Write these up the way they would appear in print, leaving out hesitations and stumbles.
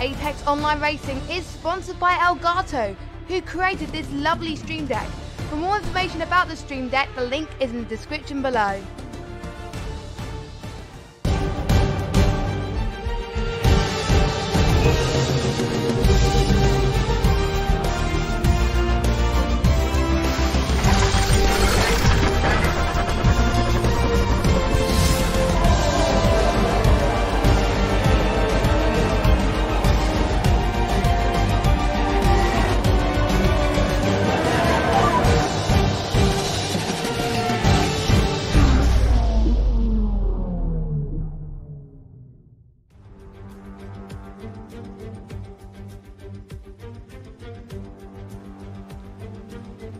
Apex Online Racing is sponsored by Elgato, who created this lovely stream deck. For more information about the stream deck, the link is in the description below.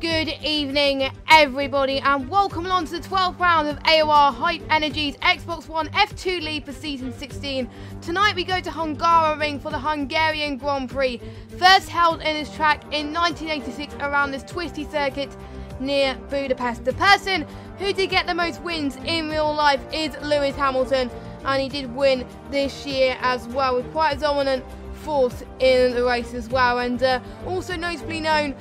Good evening everybody and welcome along to the 12th round of AOR Hype Energy's Xbox One F2 League for Season 16. Tonight we go to Hungaroring for the Hungarian Grand Prix, first held in this track in 1986 around this twisty circuit near Budapest. The person who did get the most wins in real life is Lewis Hamilton, and he did win this year as well with quite a dominant fourth in the race as well, and also notably known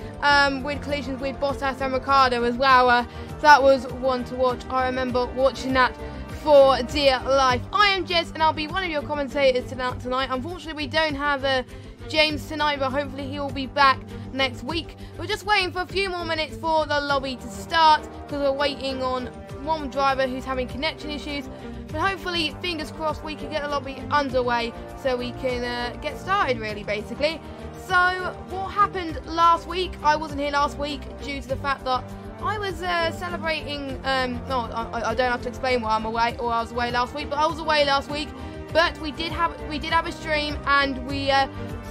with collisions with Bottas and Ricciardo as well. That was one to watch. I remember watching that for dear life. I am Jess and I'll be one of your commentators tonight. Unfortunately we don't have James tonight, but hopefully he will be back next week. We're just waiting for a few more minutes for the lobby to start because we're waiting on one driver who's having connection issues. But hopefully, fingers crossed, we can get the lobby underway so we can get started, really, basically. So, what happened last week? I wasn't here last week due to the fact that I was celebrating. No, I don't have to explain why I'm away or I was away last week, but I was away last week. But we did have a stream, and we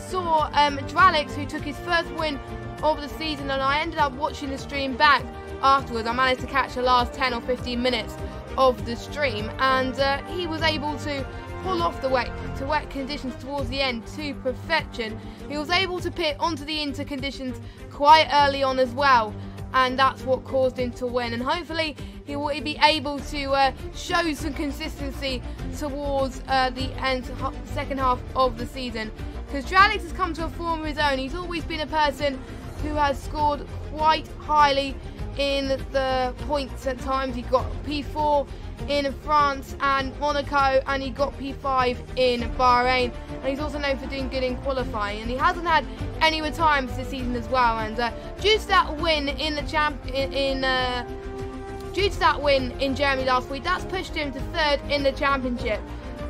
saw Dralix, who took his first win of the season, and I ended up watching the stream back afterwards. I managed to catch the last 10 or 15 minutes of the stream, and he was able to pull off the wet conditions towards the end to perfection. He was able to pit onto the inter conditions quite early on as well, and that's what caused him to win. And hopefully he will be able to show some consistency towards the second half of the season, because Dralix has come to a form of his own. He's always been a person who has scored quite highly in the points at times. He got P4 in France and Monaco, and he got P5 in Bahrain, and he's also known for doing good in qualifying, and he hasn't had any retirements this season as well. And due to that win in the in Germany last week, that's pushed him to third in the championship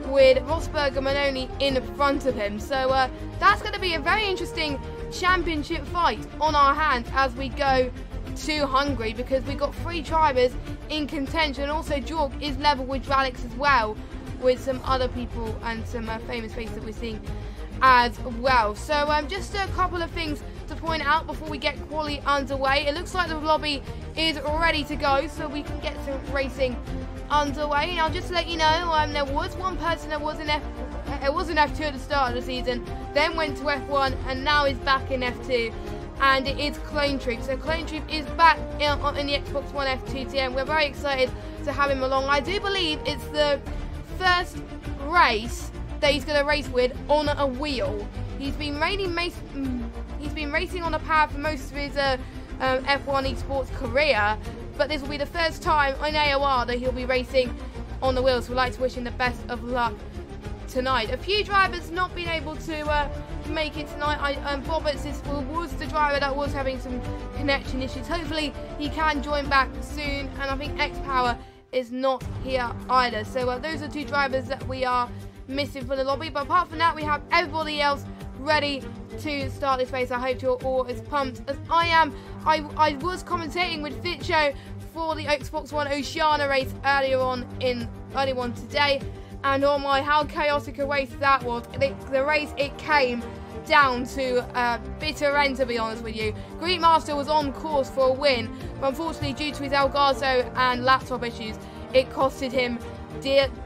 with Rosberg and Manoni in front of him. So that's going to be a very interesting championship fight on our hands as we go to Hungary, because we've got 3 drivers in contention. Also Jorg is level with Dralix as well, with some other people and some famous faces that we're seeing as well. So just a couple of things to point out before we get quali underway. It looks like the lobby is ready to go, so we can get some racing underway. Now just to let you know, there was one person that was in F2 at the start of the season, then went to F1, and now is back in F2. And it is Clone Troop. So Clone Troop is back in the Xbox One F2 TM. We're very excited to have him along. I do believe it's the first race that he's going to race with on a wheel. He's been racing on a pad for most of his F1 esports career, but this will be the first time in AOR that he'll be racing on the wheels. So we'd like to wish him the best of luck tonight. A few drivers not being able to make it tonight. Roberts was the driver that was having some connection issues. Hopefully he can join back soon, and I think X-Power is not here either. So those are 2 drivers that we are missing for the lobby, but apart from that we have everybody else ready to start this race. I hope you're all as pumped as I am. I was commentating with Fitcho for the Xbox One Oceania race earlier on today, and oh my, how chaotic a race that was. The race, it came down to a bitter end, to be honest with you. Greekmaster was on course for a win, but unfortunately due to his Elgato and laptop issues, it costed him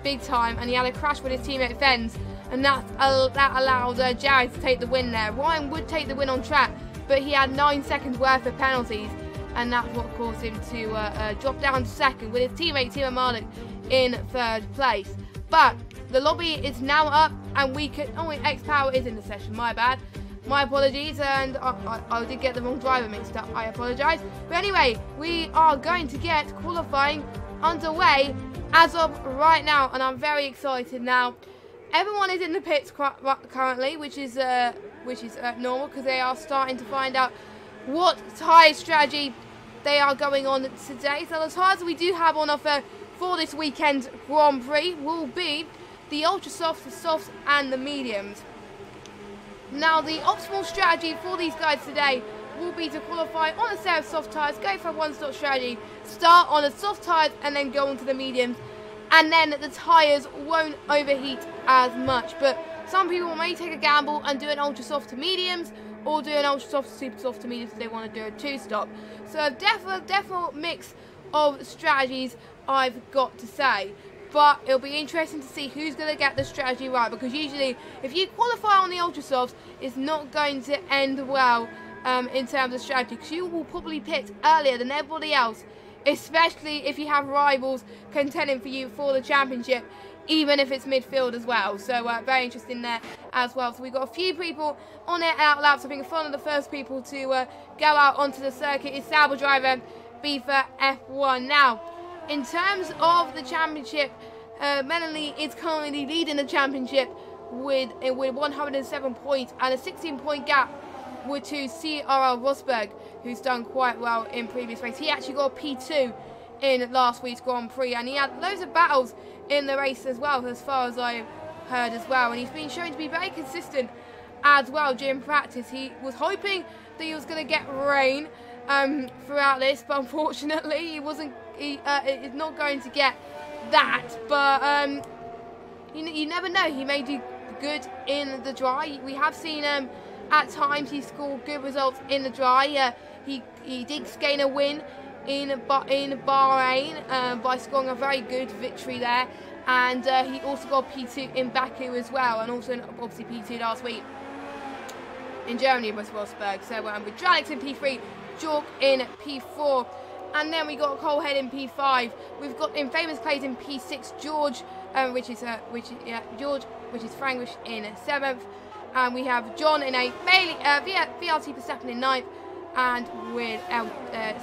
big time, and he had a crash with his teammate Fens, and that allowed Jared to take the win there. Ryan would take the win on track, but he had 9 seconds worth of penalties, and that's what caused him to drop down to second with his teammate Timo Malik in third place. But the lobby is now up, and we can. Oh wait, X Power is in the session. My bad. My apologies, and I did get the wrong driver mixed up. I apologise. But anyway, we are going to get qualifying underway as of right now, and I'm very excited now. Everyone is in the pits currently, which is normal, because they are starting to find out what tyre strategy they are going on today. So the tyres we do have on offer for this weekend's Grand Prix will be the ultra softs, the softs, and the mediums. Now, the optimal strategy for these guys today will be to qualify on a set of soft tyres, go for a one-stop strategy, start on the soft tyres, and then go on to the mediums. And then the tyres won't overheat as much. But some people may take a gamble and do an ultra soft to mediums, or do an ultra soft to super soft to mediums if they want to do a two-stop. So a definite mix of strategies, I've got to say. But it'll be interesting to see who's going to get the strategy right, because usually if you qualify on the ultra softs, it's not going to end well in terms of strategy, because you will probably pit earlier than everybody else, especially if you have rivals contending for you for the championship, even if it's midfield as well. So very interesting there as well. So we've got a few people on their out laps. I think one of the first people to go out onto the circuit is Sauber driver B for F1. Now, in terms of the championship, Melanie is currently leading the championship with 107 points and a 16-point gap with to CRL Rosberg, who's done quite well in previous races. He actually got a P2 in last week's Grand Prix, and he had loads of battles in the race as well, as far as I've heard as well. And he's been shown to be very consistent as well during practice. He was hoping that he was going to get rain throughout this, but unfortunately he wasn't. He is not going to get that. But you never know. He may do good in the dry. We have seen at times he scored good results in the dry. He did gain a win in Bahrain by scoring a very good victory there, and he also got P2 in Baku as well, and also obviously P2 last week in Germany with Rosberg. So with Dralix in P3, Jork in P4, and then we got Colehead in P5. We've got in famous plays in P6 George, which is Frankish in 7th, and we have John in 8th, Bailey VLT Verstappen in 9th, and with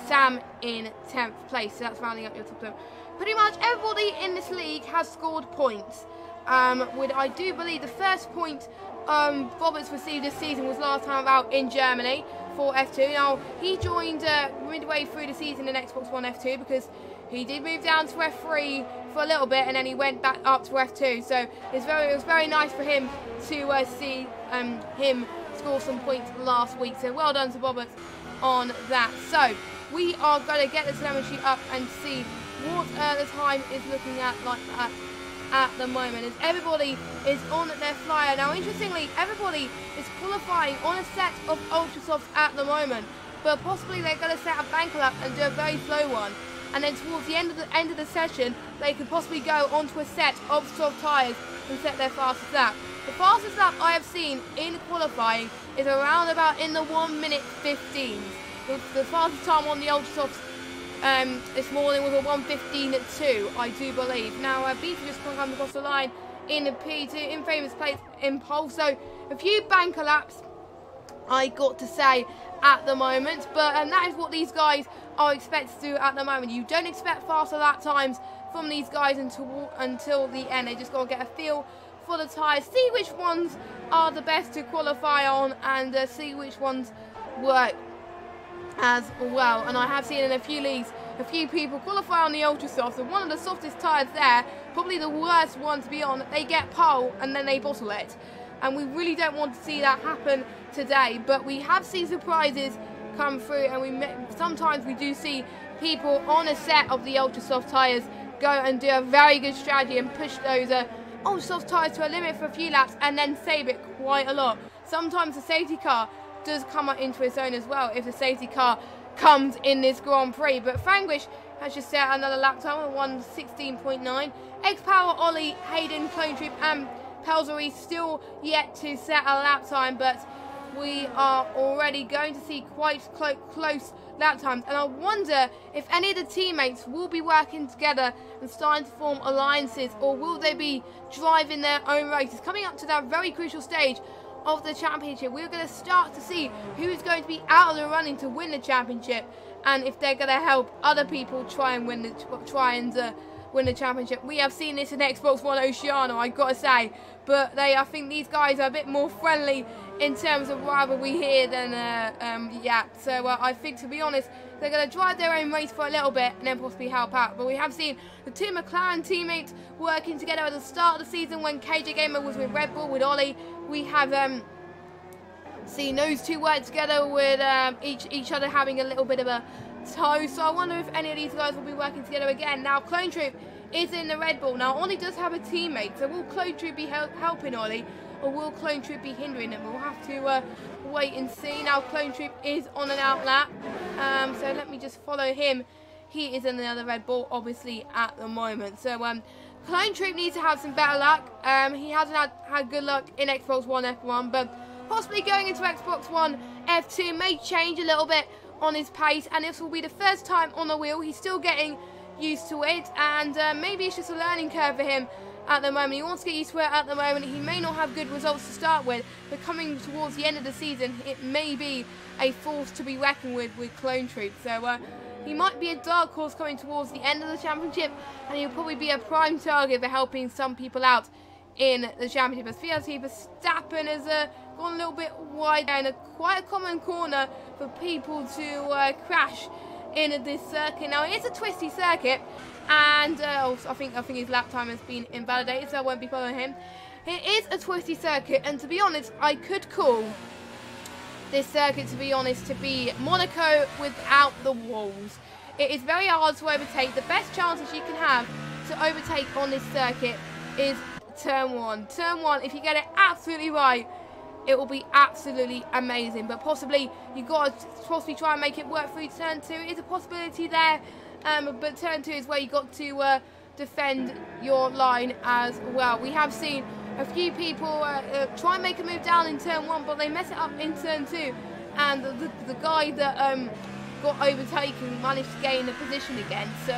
Sam in 10th place. So that's rounding up your top 10. Pretty much everybody in this league has scored points. I do believe the first point Roberts received this season was last time out in Germany for F2. Now, he joined midway through the season in Xbox One F2, because he did move down to F3 for a little bit, and then he went back up to F2. So it was very nice for him to see him score some points last week. So well done to Roberts on that. So we are going to get the telemetry up and see what the time is looking at like that at the moment, as everybody is on their flyer. Now, interestingly, everybody is qualifying on a set of ultra softs at the moment, but possibly they're going to set a banker lap and do a very slow one, and then towards the end of the session they could possibly go onto a set of soft tyres and set their fastest lap. The fastest lap I have seen in qualifying is around about in the 1 minute 15. The fastest time on the ultra softs this morning was a 1:15.2, I do believe. Now, Beefy just come across the line in the P2 in famous place in pole. So a few banker laps, I got to say, at the moment. But that is what these guys are expected to do at the moment. You don't expect faster lap times from these guys until the end. They just got to get a feel for the tyres, see which ones are the best to qualify on, and see which ones work as well. And I have seen in a few leagues a few people qualify on the ultra softs, and one of the softest tyres there, probably the worst one to be on, they get pole and then they bottle it, and we really don't want to see that happen today. But we have seen surprises come through, and sometimes we do see people on a set of the ultra soft tyres go and do a very good strategy and push those ultra soft tyres to a limit for a few laps and then save it quite a lot. Sometimes the safety car does come up into its own as well if the safety car comes in this Grand Prix. But Frankish has just set another lap time of 1:16.9. X-Power, Ollie, Hayden, Clone Troop and Pelzery still yet to set a lap time, but we are already going to see quite close lap times. And I wonder if any of the teammates will be working together and starting to form alliances, or will they be driving their own races? Coming up to that very crucial stage of the championship, we're going to start to see who's going to be out of the running to win the championship, and if they're going to help other people try and win the championship. We have seen this in Xbox One Oceania, I gotta say, but I think these guys are a bit more friendly in terms of rivalry here than yeah. So I think, to be honest, they're going to drive their own race for a little bit and then possibly help out. But we have seen the two McLaren teammates working together at the start of the season when KJ Gamer was with Red Bull, with Ollie. We have seen those two work together with each other having a little bit of a toe. So I wonder if any of these guys will be working together again. Now, Clone Troop is in the Red Bull. Now, Ollie does have a teammate, so will Clone Troop be helping Ollie, or will Clone Troop be hindering him? We'll have to wait and see. Now, Clone Troop is on an out lap, so let me just follow him. He is in another Red Bull, obviously, at the moment. So, Clone Troop needs to have some better luck. He hasn't had good luck in Xbox One F1, but possibly going into Xbox One F2 may change a little bit on his pace, and this will be the first time on the wheel. He's still getting used to it, and maybe it's just a learning curve for him at the moment. He wants to get used to it at the moment. He may not have good results to start with, but coming towards the end of the season, it may be a force to be reckoned with Clone Troop. So he might be a dark horse coming towards the end of the championship, and he'll probably be a prime target for helping some people out in the championship. As Verstappen has gone a little bit wide in quite a common corner for people to crash in this circuit. Now, it is a twisty circuit, and I think his lap time has been invalidated, so I won't be following him. It is a twisty circuit, and to be honest, I could call this circuit, to be honest, to be Monaco without the walls. It is very hard to overtake. The best chances you can have to overtake on this circuit is turn one. Turn one, if you get it absolutely right, it will be absolutely amazing. But possibly you've got to possibly try and make it work through turn two. It's a possibility there, but turn two is where you got to defend your line as well. We have seen a few people try and make a move down in turn one, but they mess it up in turn two, and the guy that got overtaken managed to gain the position again. So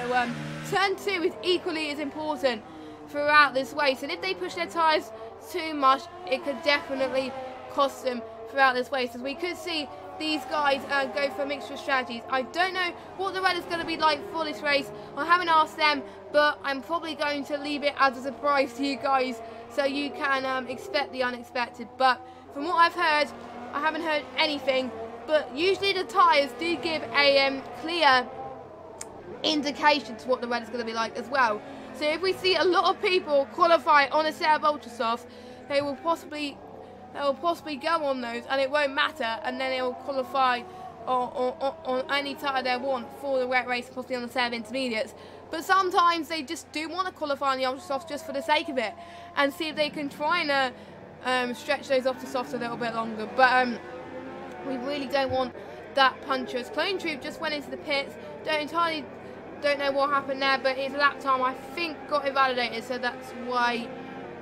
turn two is equally as important throughout this race, and if they push their tyres too much, it could definitely cost them throughout this race, as we could see these guys go for a mixture of strategies. I don't know what the weather's going to be like for this race. I haven't asked them, but I'm probably going to leave it as a surprise to you guys, so you can expect the unexpected. But from what I've heard, I haven't heard anything, but usually the tyres do give a clear indication to what the weather's going to be like as well. So if we see a lot of people qualify on a set of Ultra Softs, they will possibly go on those, and it won't matter, and then they will qualify on any tyre they want for the wet race, possibly on the set of intermediates. But sometimes they just do want to qualify on the Ultra Softs just for the sake of it, and see if they can try and stretch those Ultra Softs a little bit longer. But we really don't want that puncher. As Clone Troop just went into the pits, don't know what happened there, but his lap time, I think, got invalidated, so that's why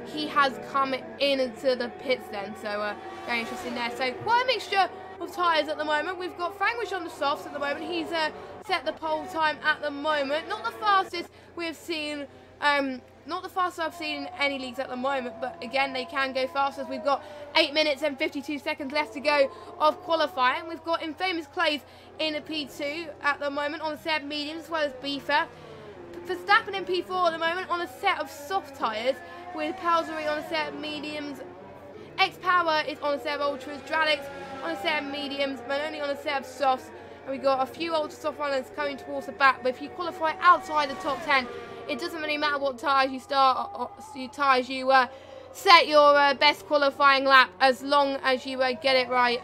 he has come into the pits then. So very interesting there. So quite a mixture of tyres at the moment. We've got Franglish on the softs at the moment. He's set the pole time at the moment. Not the fastest we've seen, not the fastest I've seen in any leagues at the moment, but again, they can go faster. We've got 8 minutes and 52 seconds left to go of qualifying. We've got Infamous Clays in a P2 at the moment on a set of mediums, as well as Beefer. Verstappen in P4 at the moment on a set of soft tyres, with Palsary on a set of mediums. X-Power is on a set of ultras. Dralix on a set of mediums, Maloney on a set of softs. And we've got a few ultra soft runners coming towards the back. But if you qualify outside the top 10, it doesn't really matter what tyres you set your best qualifying lap, as long as you get it right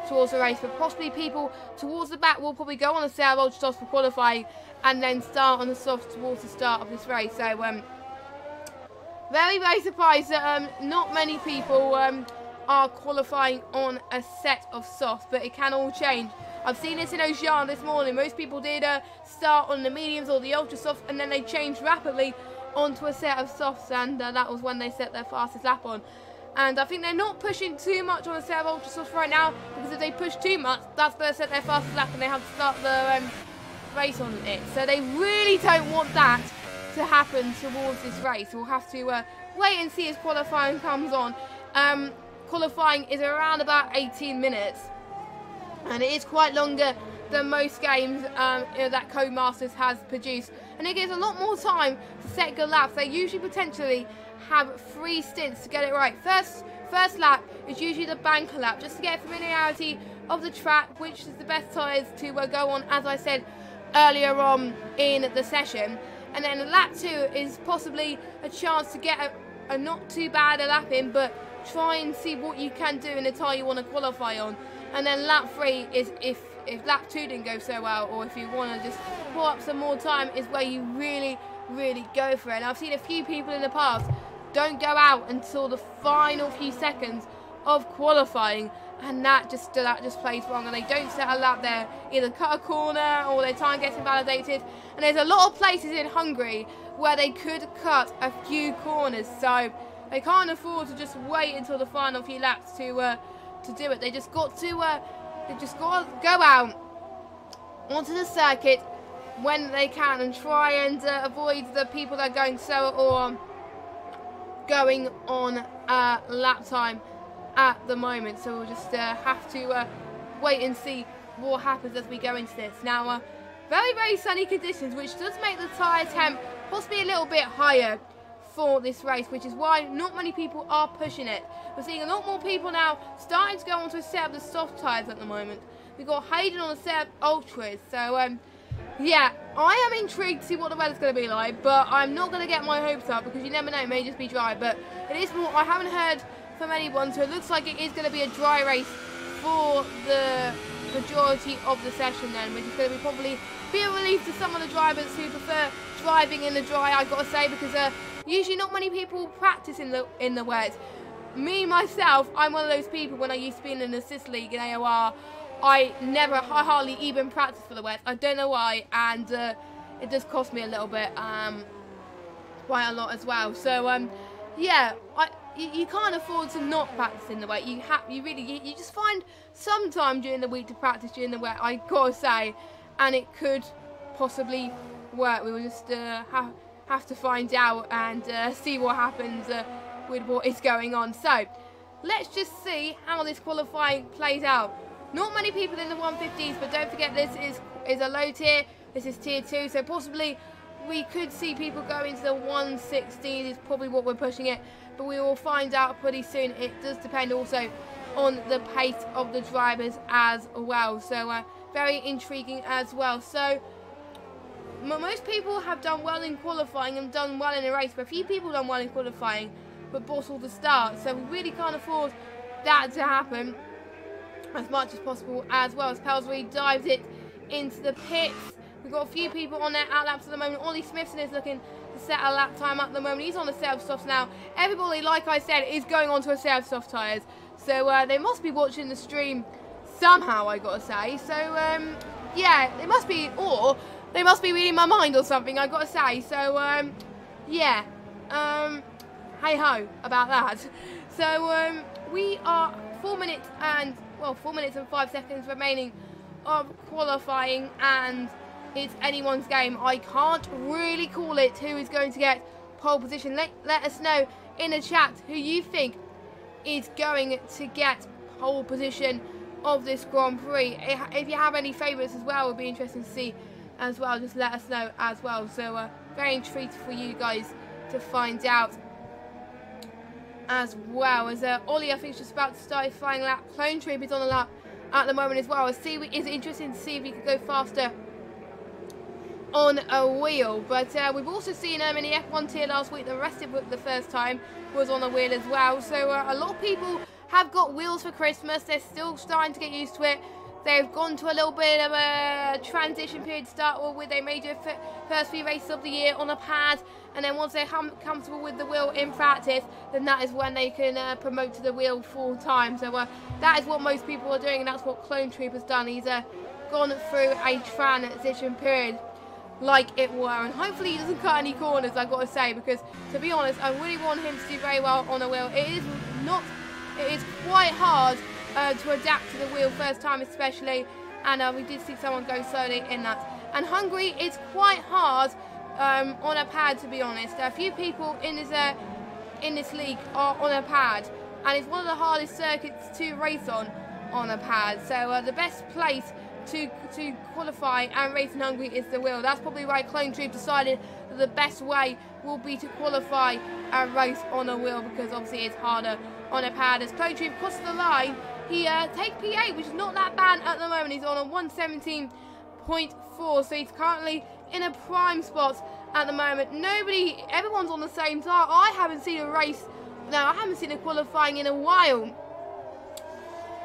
towards the race. But possibly people towards the back will probably go on a set of ultra softs for qualifying, and then start on the softs towards the start of this race. So very, very surprised that not many people are qualifying on a set of softs, but it can all change. I've seen this in Ocean this morning. Most people did start on the mediums or the ultra softs, and then they changed rapidly onto a set of softs, and that was when they set their fastest lap on. And I think they're not pushing too much on a set of ultra softs right now, because if they push too much, that's going to set their fastest lap and they have to start the race on it. So they really don't want that to happen towards this race. We'll have to wait and see as qualifying comes on. Qualifying is around about 18 minutes, and it is quite longer than most games that Codemasters has produced, and it gives a lot more time to set good laps. They usually potentially have 3 stints to get it right. First lap is usually the banker lap, just to get familiarity of the track, which is the best tyres to go on, as I said earlier on in the session. And then lap 2 is possibly a chance to get a not too bad a lap in, but try and see what you can do in the tyre you want to qualify on. And then lap 3 is if lap 2 didn't go so well, or if you want to just pull up some more time, is where you really go for it. And I've seen a few people in the past don't go out until the final few seconds of qualifying, and that just plays wrong, and they don't set a lap there, either cut a corner or their time gets invalidated. And there's a lot of places in Hungary where they could cut a few corners, so they can't afford to just wait until the final few laps to do it. They just got to go out onto the circuit when they can and try and avoid the people that are going slower or going on lap time at the moment. So we'll just have to wait and see what happens as we go into this. Now, very sunny conditions, which does make the tyre temp possibly a little bit higher for this race, which is why not many people are pushing it. We're seeing a lot more people now starting to go onto a set of the soft tyres at the moment. We've got Hayden on a set of ultras, so yeah, I am intrigued to see what the weather's going to be like, but I'm not going to get my hopes up, because you never know, it may just be dry. But it is more, I haven't heard from anyone, so it looks like it is going to be a dry race for the majority of the session then, which is going to probably be a relief to some of the drivers who prefer driving in the dry, I've got to say, because usually not many people practice in the wet. Me, myself, I'm one of those people, when I used to be in an assist league in AOR, I hardly even practice for the wet. I don't know why, and it does cost me a little bit, quite a lot as well. So yeah, you can't afford to not practice in the wet. You just find some time during the week to practice during the wet, I gotta say, and it could possibly work. We will just have to find out and see what happens with what is going on. So let's just see how this qualifying plays out. Not many people in the 150s, but don't forget this is a low tier. This is tier 2, so possibly we could see people go into the 116 is probably what we're pushing it, but we will find out pretty soon. It does depend also on the pace of the drivers as well, so very intriguing as well. So most people have done well in qualifying and done well in the race, but a few people done well in qualifying but bottled the start, so we really can't afford that to happen as much as possible as well. As Pelsbury dives it into the pits. We've got a few people on their out laps at the moment. Ollie Smithson is looking to set a lap time at the moment. He's on a set of softs now. Everybody, like I said, is going on to a set of soft tyres. So they must be watching the stream somehow, I gotta say. So yeah, they must be, or they must be reading my mind or something, I gotta say. So yeah, hey ho about that. So we are 4 minutes and 5 seconds remaining of qualifying, and it's anyone's game. I can't really call it who is going to get pole position. Let us know in the chat who you think is going to get pole position of this Grand Prix. If you have any favourites as well, it would be interesting to see as well. Just let us know as well. So very intrigued for you guys to find out as well. As Ollie, I think, is just about to start his flying lap. Clone Troop is on the lap at the moment as well. As Seaweed is interesting to see if he could go faster on a wheel. But we've also seen him in the F1 tier last week. The rest of it the first time was on a wheel as well. So a lot of people have got wheels for Christmas. They're still starting to get used to it. They've gone to a little bit of a transition period to start with. They may do first few races of the year on a pad, and then once they're comfortable with the wheel in practice, then that is when they can promote to the wheel full time. So that is what most people are doing, and that's what Clone Troop has done. He's gone through a transition period like it were, and hopefully he doesn't cut any corners, I've got to say, because to be honest, I really want him to do very well on a wheel. It is it is quite hard to adapt to the wheel first time especially, and we did see someone go slowly in that. And Hungary is quite hard on a pad, to be honest. A few people in this league are on a pad, and it's one of the hardest circuits to race on a pad. So the best place to qualify and race in Hungary is the wheel. That's probably why Clone Troop decided that the best way will be to qualify and race on a wheel, because obviously it's harder on a pad. As Clone Troop crosses the line, he takes P8, which is not that bad at the moment. He's on a 117.4, so he's currently in a prime spot at the moment. Everyone's on the same tire. I haven't seen a qualifying in a while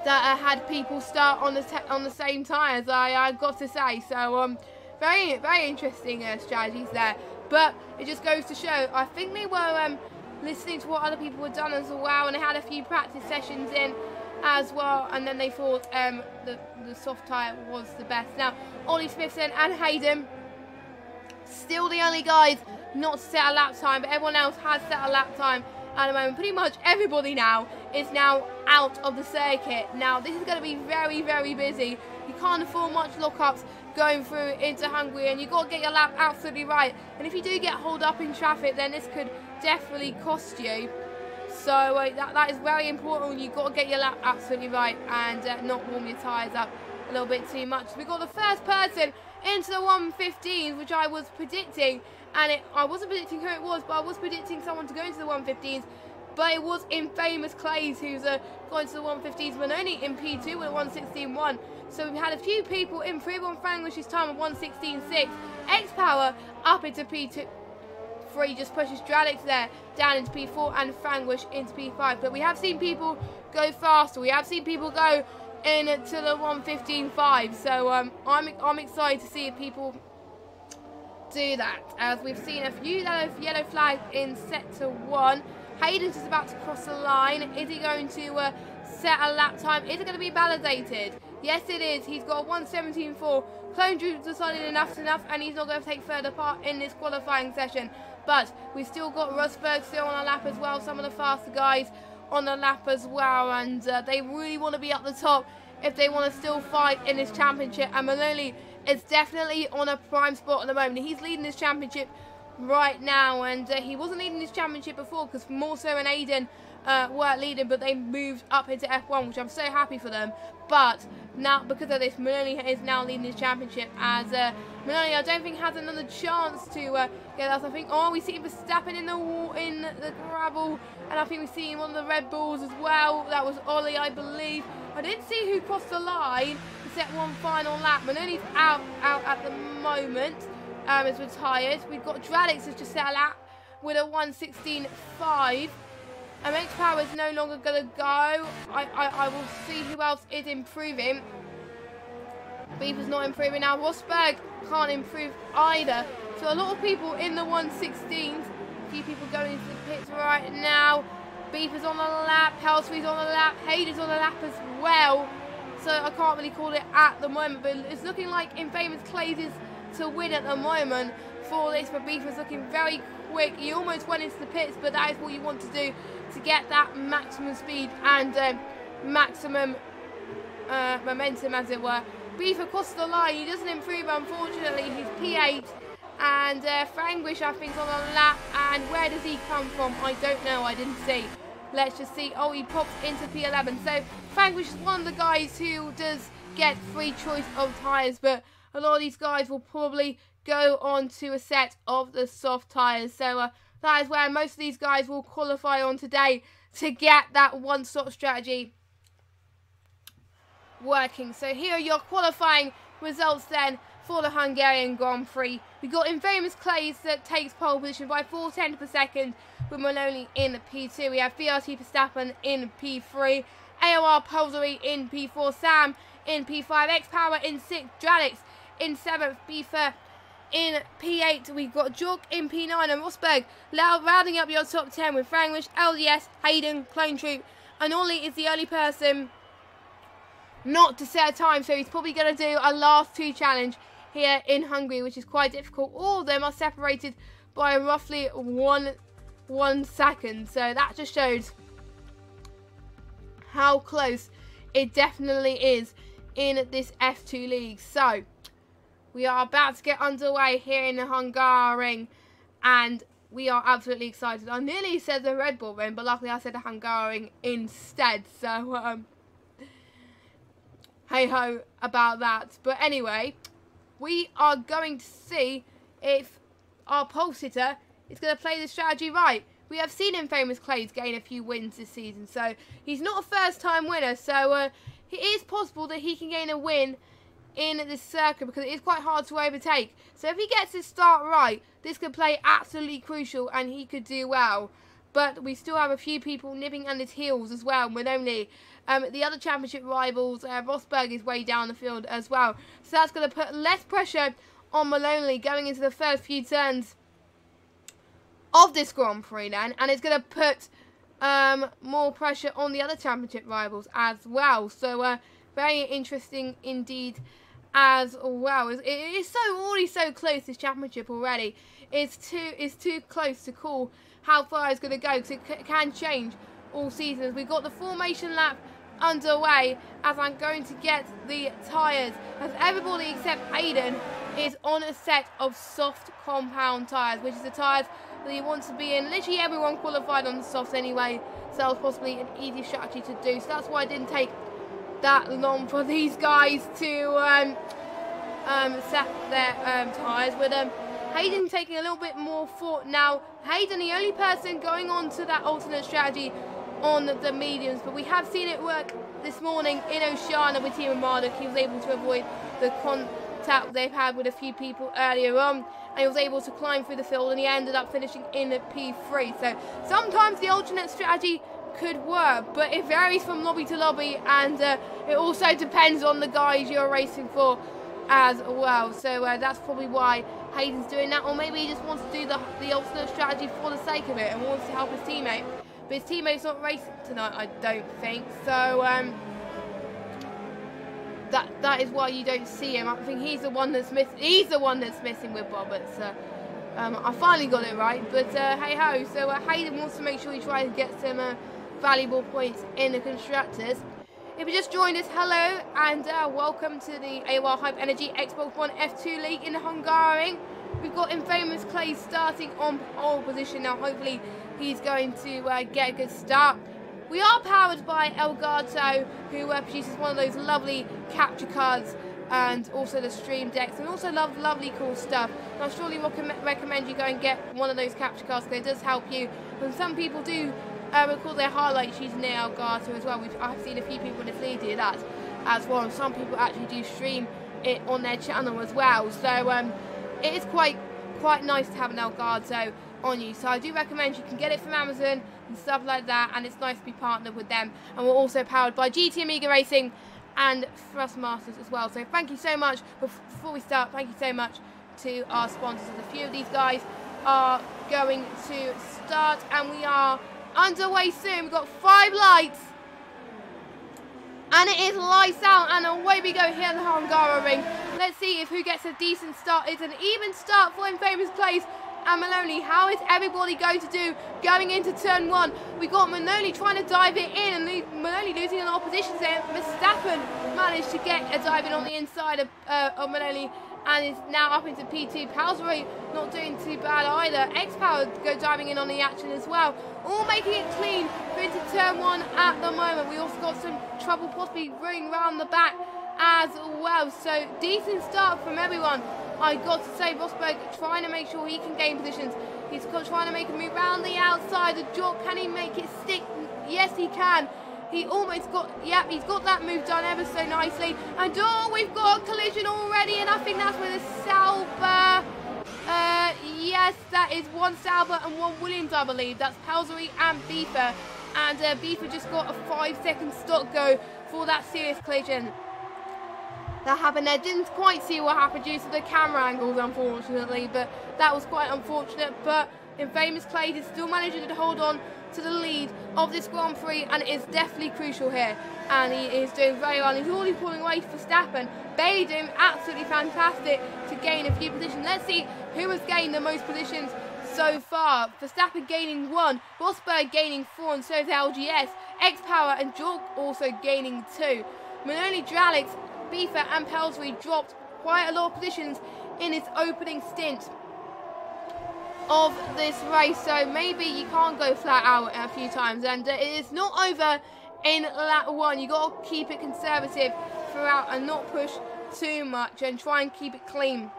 that had people start on the same tyres, I got to say. So very, very interesting strategies there. But it just goes to show, I think they were listening to what other people had done as well, and they had a few practice sessions in as well, and then they thought the soft tyre was the best. Now, Ollie Smithson and Hayden, still the only guys not to set a lap time, but everyone else has set a lap time at the moment. Pretty much everybody now is now out of the circuit. Now, this is going to be very, very busy. You can't afford much lockups going through into Hungary, and you've got to get your lap absolutely right. And if you do get holed up in traffic, then this could definitely cost you. So that is very important. You've got to get your lap absolutely right and not warm your tyres up a little bit too much. We got the first person into the 115s, which I was predicting, and I wasn't predicting who it was, but I was predicting someone to go into the 115s. But it was Infamous Clays who's going to the 115s, but only in P2 with a 116.1. So we've had a few people improve on Franglish's time of 116.6. X-Power up into P2. 3 just pushes Dralix there down into P4 and Franglish into P5. But we have seen people go faster. We have seen people go into the 115.5. So I'm excited to see if people do that, as we've seen a few yellow flags in sector 1. Hayden's just about to cross the line. Is he going to set a lap time? Is it going to be validated? Yes, it is. He's got a 117.4. Clone Troop decided enough's enough, and he's not going to take further part in this qualifying session. But we've still got Rosberg still on a lap as well. Some of the faster guys on the lap as well, and they really want to be up the top if they want to still fight in this championship. And Maloney is definitely on a prime spot at the moment. He's leading this championship right now, and he wasn't leading this championship before, because Morso and Aiden weren't leading, but they moved up into F1, which I'm so happy for them. But now, because of this, Maloney is now leading this championship, as Maloney, I don't think, has another chance to get us. I think, we see Verstappen in the gravel, and I think we see one of the Red Bulls as well. That was Ollie, I believe. I didn't see who crossed the line to set one final lap. Maloney's out at the moment. Is retired. We've got Dralix who's just set a lap with a 116.5. X-Power is no longer going to go. I will see who else is improving. Beeper's not improving now. Rosberg can't improve either. So a lot of people in the 116s. A few people going into the pits right now. Beeper's on the lap. Helsby's on the lap. Hayden's on the lap as well. So I can't really call it at the moment. But it's looking like Infamous Clays is to win at the moment for this. But Beeper's looking very quick. He almost went into the pits, but that is what you want to do to get that maximum speed and maximum momentum, as it were. Beeper crossed the line. He doesn't improve, unfortunately. He's P8, and Franglish, I think, is on the lap. And where does he come from? I don't know. I didn't see. Let's just see. Oh, he pops into P11. So Franglish is one of the guys who does get free choice of tyres, but a lot of these guys will probably go on to a set of the soft tyres. So that is where most of these guys will qualify on today to get that one-stop strategy working. So here are your qualifying results then for the Hungarian Grand Prix. We've got Infamous Clays that takes pole position by 4/10 per second with Maloney in P2. We have VRT Verstappen in P3. AOR Polsary in P4. Sam in P5. X-Power in 6th. Dralix in 7th. Beeper in P8. We've got Jork in P9 and Rosberg rounding up your top 10 with Franglish, LDS, Hayden, Clone Troop, and Ollie is the only person not to set a time, so he's probably going to do a last 2 challenge here in Hungary, which is quite difficult. All of them are separated by roughly one second, so that just shows how close it definitely is in this F2 league. So we are about to get underway here in the Hungarian, and we are absolutely excited. I nearly said the Red Bull Ring, but luckily I said the Hungarian instead. So hey ho about that. But anyway, we are going to see if our pulse hitter is going to play the strategy right. We have seen Infamous Clays gain a few wins this season, so he's not a first-time winner. So it is possible that he can gain a win in this circuit, because it is quite hard to overtake. So if he gets his start right, this could play absolutely crucial and he could do well. But we still have a few people nipping on his heels as well. Maloney, the other championship rivals, Rosberg is way down the field as well. So that's going to put less pressure on Maloney going into the first few turns of this Grand Prix then, and it's going to put more pressure on the other championship rivals as well. So very interesting indeed as well. It is already so close, this championship already. It's too close to call how far it's going to go, because it can change all seasons. We've got the formation lap underway as I'm going to get the tyres, as everybody except Hayden is on a set of soft compound tyres, which is the tyres that he wants to be in. Literally everyone qualified on the softs anyway, so that was possibly an easy strategy to do. So that's why it didn't take that long for these guys to set their tyres. But Hayden taking a little bit more thought now. Hayden, the only person going on to that alternate strategy on the mediums, but we have seen it work this morning in Oceania with Team Marduk. He was able to avoid the contact they've had with a few people earlier on, and he was able to climb through the field, and he ended up finishing in the P3. So sometimes the alternate strategy could work, but it varies from lobby to lobby, and it also depends on the guys you're racing for as well. So that's probably why Hayden's doing that, or maybe he just wants to do the alternate strategy for the sake of it and wants to help his teammate. But his teammate's not racing tonight, I don't think. So that is why you don't see him. I think he's the one that's missing. He's the one that's missing with Roberts. I finally got it right, but hey ho. So Hayden wants to make sure he tries to get some valuable points in the constructors. If you just joined us, hello and welcome to the AOR Hype Energy Xbox One F2 League in the Hungarian. We've got Infamous Clay starting on pole position now. Hopefully he's going to get a good start. We are powered by Elgato, who produces one of those lovely capture cards and also the stream decks, and also lovely cool stuff. And I surely recommend you go and get one of those capture cards, because it does help you. And some people do record their highlights using their Elgato as well. I've seen a few people in this league do that as well, and some people actually do stream it on their channel as well. So it is quite nice to have an Elgato on you. So I do recommend you can get it from Amazon and stuff like that, and it's nice to be partnered with them. And we're also powered by GT Amiga Racing and Thrustmasters as well. So thank you so much. Before we start, thank you so much to our sponsors. A few of these guys are going to start, and we are underway soon. We've got 5 lights, and it is lights out, and away we go here in the Hungarian. Let's see if who gets a decent start. It's an even start for Infamous Clays and Maloney. How is everybody going to do going into turn 1? We got Maloney trying to dive it in, and Maloney losing a lot of positions there. Verstappen managed to get a dive in on the inside of Maloney, and is now up into P2. Palsbury not doing too bad either. X-Power go diving in on the action as well. All making it clean into turn 1 at the moment. We also got some trouble possibly running around the back as well. So decent start from everyone. I got to say, Rosberg trying to make sure he can gain positions. He's trying to make a move around the outside. The jock, can he make it stick? Yes, he can. He almost got, yep, he's got that move done ever so nicely. And oh, we've got a collision already, and I think that's with a Sauber. Yes, that is one Sauber and one Williams, I believe. That's Palsbury and Beefer. And Beefer just got a 5-second stop go for that serious collision that happened there. Didn't quite see what happened due to the camera angles, unfortunately, but that was quite unfortunate. But Infamous Clays is still managing to hold on to the lead of this Grand Prix, and it is definitely crucial here, and he is doing very well. He's already pulling away for Verstappen. Bailey doing absolutely fantastic to gain a few positions. Let's see who has gained the most positions so far. Verstappen gaining 1, Rosberg gaining 4, and so is LGS. X-Power and Jork also gaining 2. Maloney, Dralix, Beefer and Pelsbury dropped quite a lot of positions in its opening stint of this race, so maybe you can't go flat out a few times, and it is not over in lap 1. You got to keep it conservative throughout and not push too much and try and keep it clean,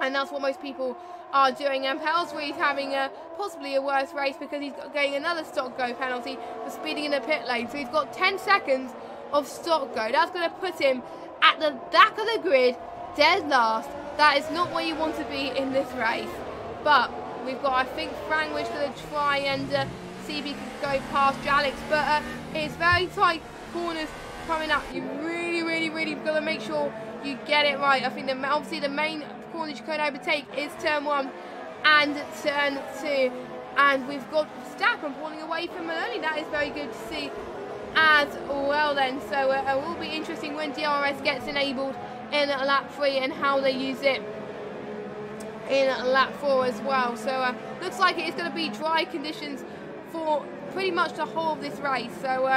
and that's what most people are doing. And Pelsbury is having possibly a worse race because he's getting another stop go penalty for speeding in the pit lane, so he's got 10 seconds of stop go. That's going to put him at the back of the grid, dead last. That is not where you want to be in this race. But we've got, I think, Frangwish going to try and see if he can go past Dralix. But it's very tight corners coming up. You really got to make sure you get it right. I think obviously the main corners you can overtake is turn 1 and turn 2. And we've got Stappen pulling away from Maloney. That is very good to see as well then. So it will be interesting when DRS gets enabled in lap 3 and how they use it in lap 4 as well. So looks like it is going to be dry conditions for pretty much the whole of this race. So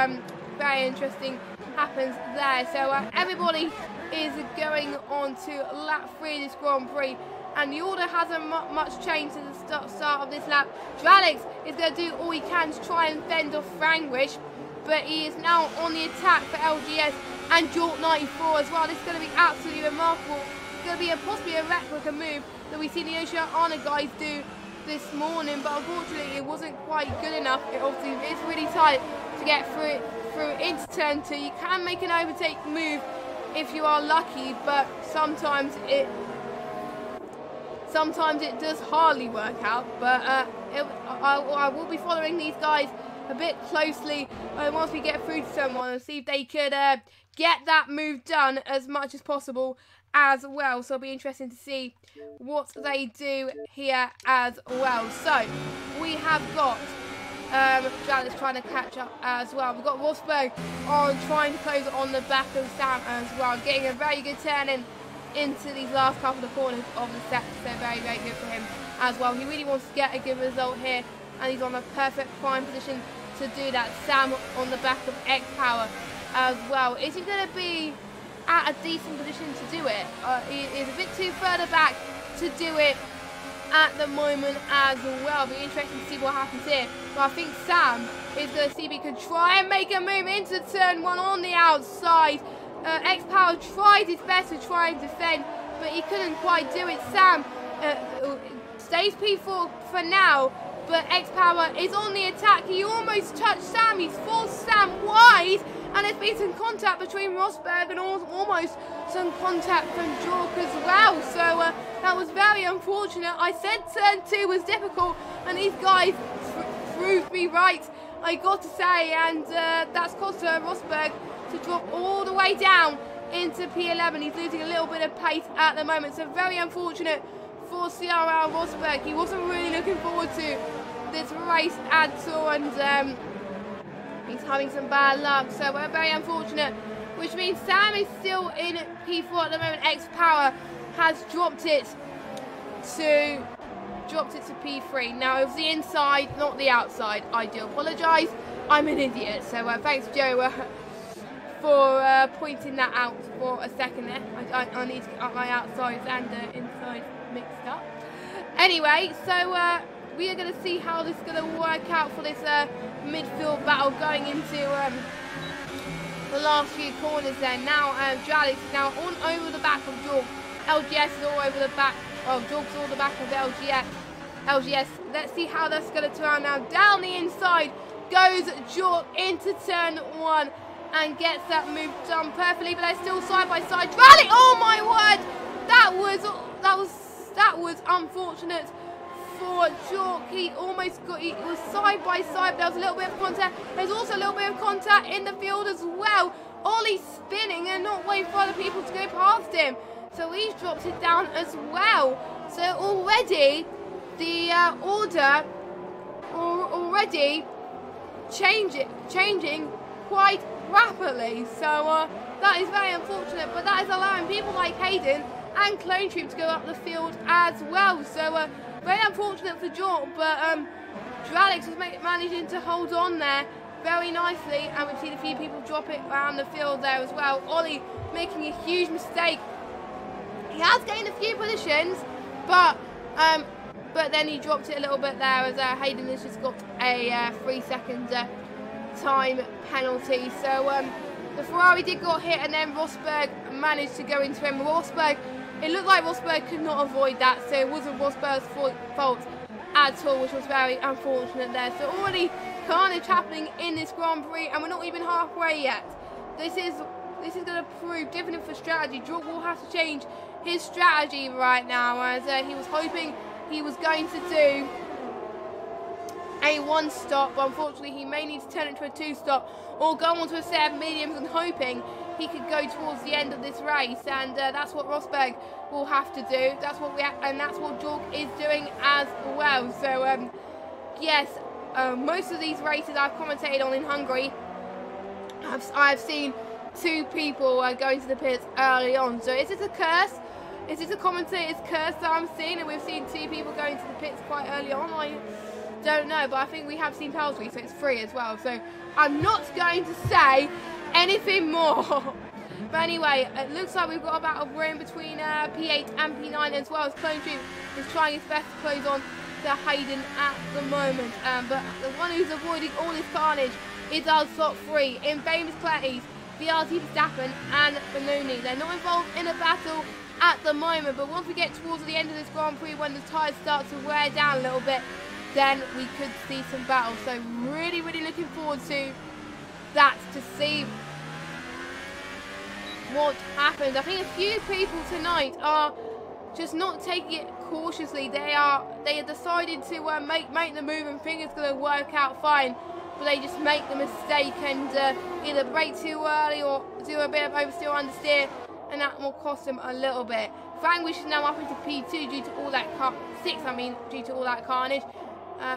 very interesting happens there. So everybody is going on to lap 3 of this Grand Prix, and the order hasn't much changed since the start of this lap. Dralix is going to do all he can to try and fend off Frangwish, but he is now on the attack for LGS and Jork 94 as well. This is going to be absolutely remarkable. It's going to be possibly a replica move that we see the Oceania guys do this morning, but unfortunately it wasn't quite good enough. It obviously is really tight to get through into turn 2. You can make an overtake move if you are lucky, but sometimes it does hardly work out. But I will be following these guys a bit closely once we get through to turn 1 and see if they could get that move done as much as possible as well. So it'll be interesting to see what they do here as well. So we have got Dralix trying to catch up as well. We've got Rosberg on trying to close on the back of Sam as well, getting a very good turn into these last couple of corners of the set. So very good for him as well. He really wants to get a good result here, and he's on a perfect prime position to do that. Sam on the back of X-Power as well. Is he going to be at a decent position to do it? He is a bit too further back to do it at the moment as well. It'll be interesting to see what happens here. But I think Sam is going to see if he can try and make a move into turn 1 on the outside. X-Power tried his best to try and defend, but he couldn't quite do it. Sam stays P4 for now, but X-Power is on the attack. He almost touched Sam. He's forced Sam wide, and there's been some contact between Rosberg and almost some contact from Jork as well. So that was very unfortunate. I said turn 2 was difficult, and these guys proved me right, I got to say, and that's cost Rosberg to drop all the way down into P11. He's losing a little bit of pace at the moment, so very unfortunate for CRL Rosberg. He wasn't really looking forward to this race at all, and he's having some bad luck, so we're very unfortunate, which means Sam is still in P4 at the moment. X-Power has dropped it to P3. Now it was the inside, not the outside. I do apologise, I'm an idiot. So thanks Joe for pointing that out for a second there. I need to get my outsides and inside mixed up. Anyway, so we are going to see how this is going to work out for this midfield battle going into the last few corners there. Now Dralix is now on over the back of Jork. LGS is all over the back. Well, Jork's all the back of LGS. Let's see how that's going to turn now. Down the inside goes Jork into turn 1 and gets that move done perfectly, but they're still side by side. Dralix, oh my word! That was unfortunate for Jork. He almost got, he was side by side, but there was a little bit of contact. There's also a little bit of contact in the field as well. Ollie's spinning and not waiting for other people to go past him, so he's dropped it down as well. So already the order already changing quite rapidly. So that is very unfortunate, but that is allowing people like Hayden and Clone Troop to go up the field as well. So very unfortunate for Jork, but Dralix was managing to hold on there very nicely, and we've seen a few people drop it around the field there as well. Ollie making a huge mistake. He has gained a few positions, but then he dropped it a little bit there as Hayden has just got a 3-second time penalty. So the Ferrari did get hit, and then Rosberg managed to go into him. It looked like Rosberg could not avoid that, so it wasn't Rosberg's fault at all, which was very unfortunate there. So already carnage happening in this Grand Prix, and we're not even halfway yet. This is going to prove different for strategy. George will have to change his strategy right now, as he was hoping he was going to do a 1-stop, but unfortunately he may need to turn it to a 2-stop or go on to a set of mediums, and hoping he could go towards the end of this race, and that's what Rosberg will have to do. That's what George is doing as well. So yes, most of these races I've commentated on in Hungary, I've seen 2 people going to the pits early on. So is this a curse? Is this a commentator's curse that I'm seeing, and we've seen 2 people going to the pits quite early on? I don't know, but I think we have seen Pelsbury, so it's free as well. So I'm not going to say anything more. But anyway, it looks like we've got about a room between P8 and P9, as well as Clone Troop is trying his best to close on to Hayden at the moment. But the one who's avoiding all this carnage is our top 3 in Famous Clatties, VRT Verstappen and Benoni. They're not involved in a battle at the moment, but once we get towards the end of this Grand Prix, when the tyres start to wear down a little bit, then we could see some battles. So really, really looking forward to that, to see what happens. I think a few people tonight are just not taking it cautiously. They have decided to make the move and think it's going to work out fine, but they just make the mistake and either brake too early or do a bit of oversteer or understeer, and that will cost them a little bit. Vanquish is now up into P2 due to all that due to all that carnage,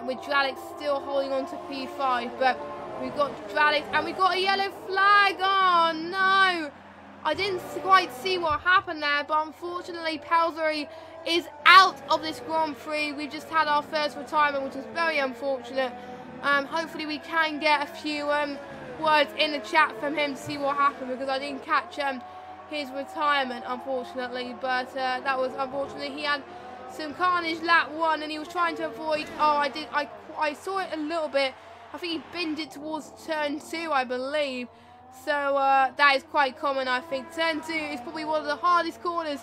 with Dralik still holding on to P5. But we've got Dralik, and we've got a yellow flag. Oh no! I didn't quite see what happened there, but unfortunately Pelsbury is out of this Grand Prix. We just had our first retirement, which is very unfortunate. Hopefully we can get a few words in the chat from him to see what happened, because I didn't catch his retirement, unfortunately. But that was unfortunate. He had some carnage lap 1, and he was trying to avoid. Oh, I saw it a little bit. I think he binned it towards turn 2, I believe. So that is quite common, I think. Turn 2 is probably one of the hardest corners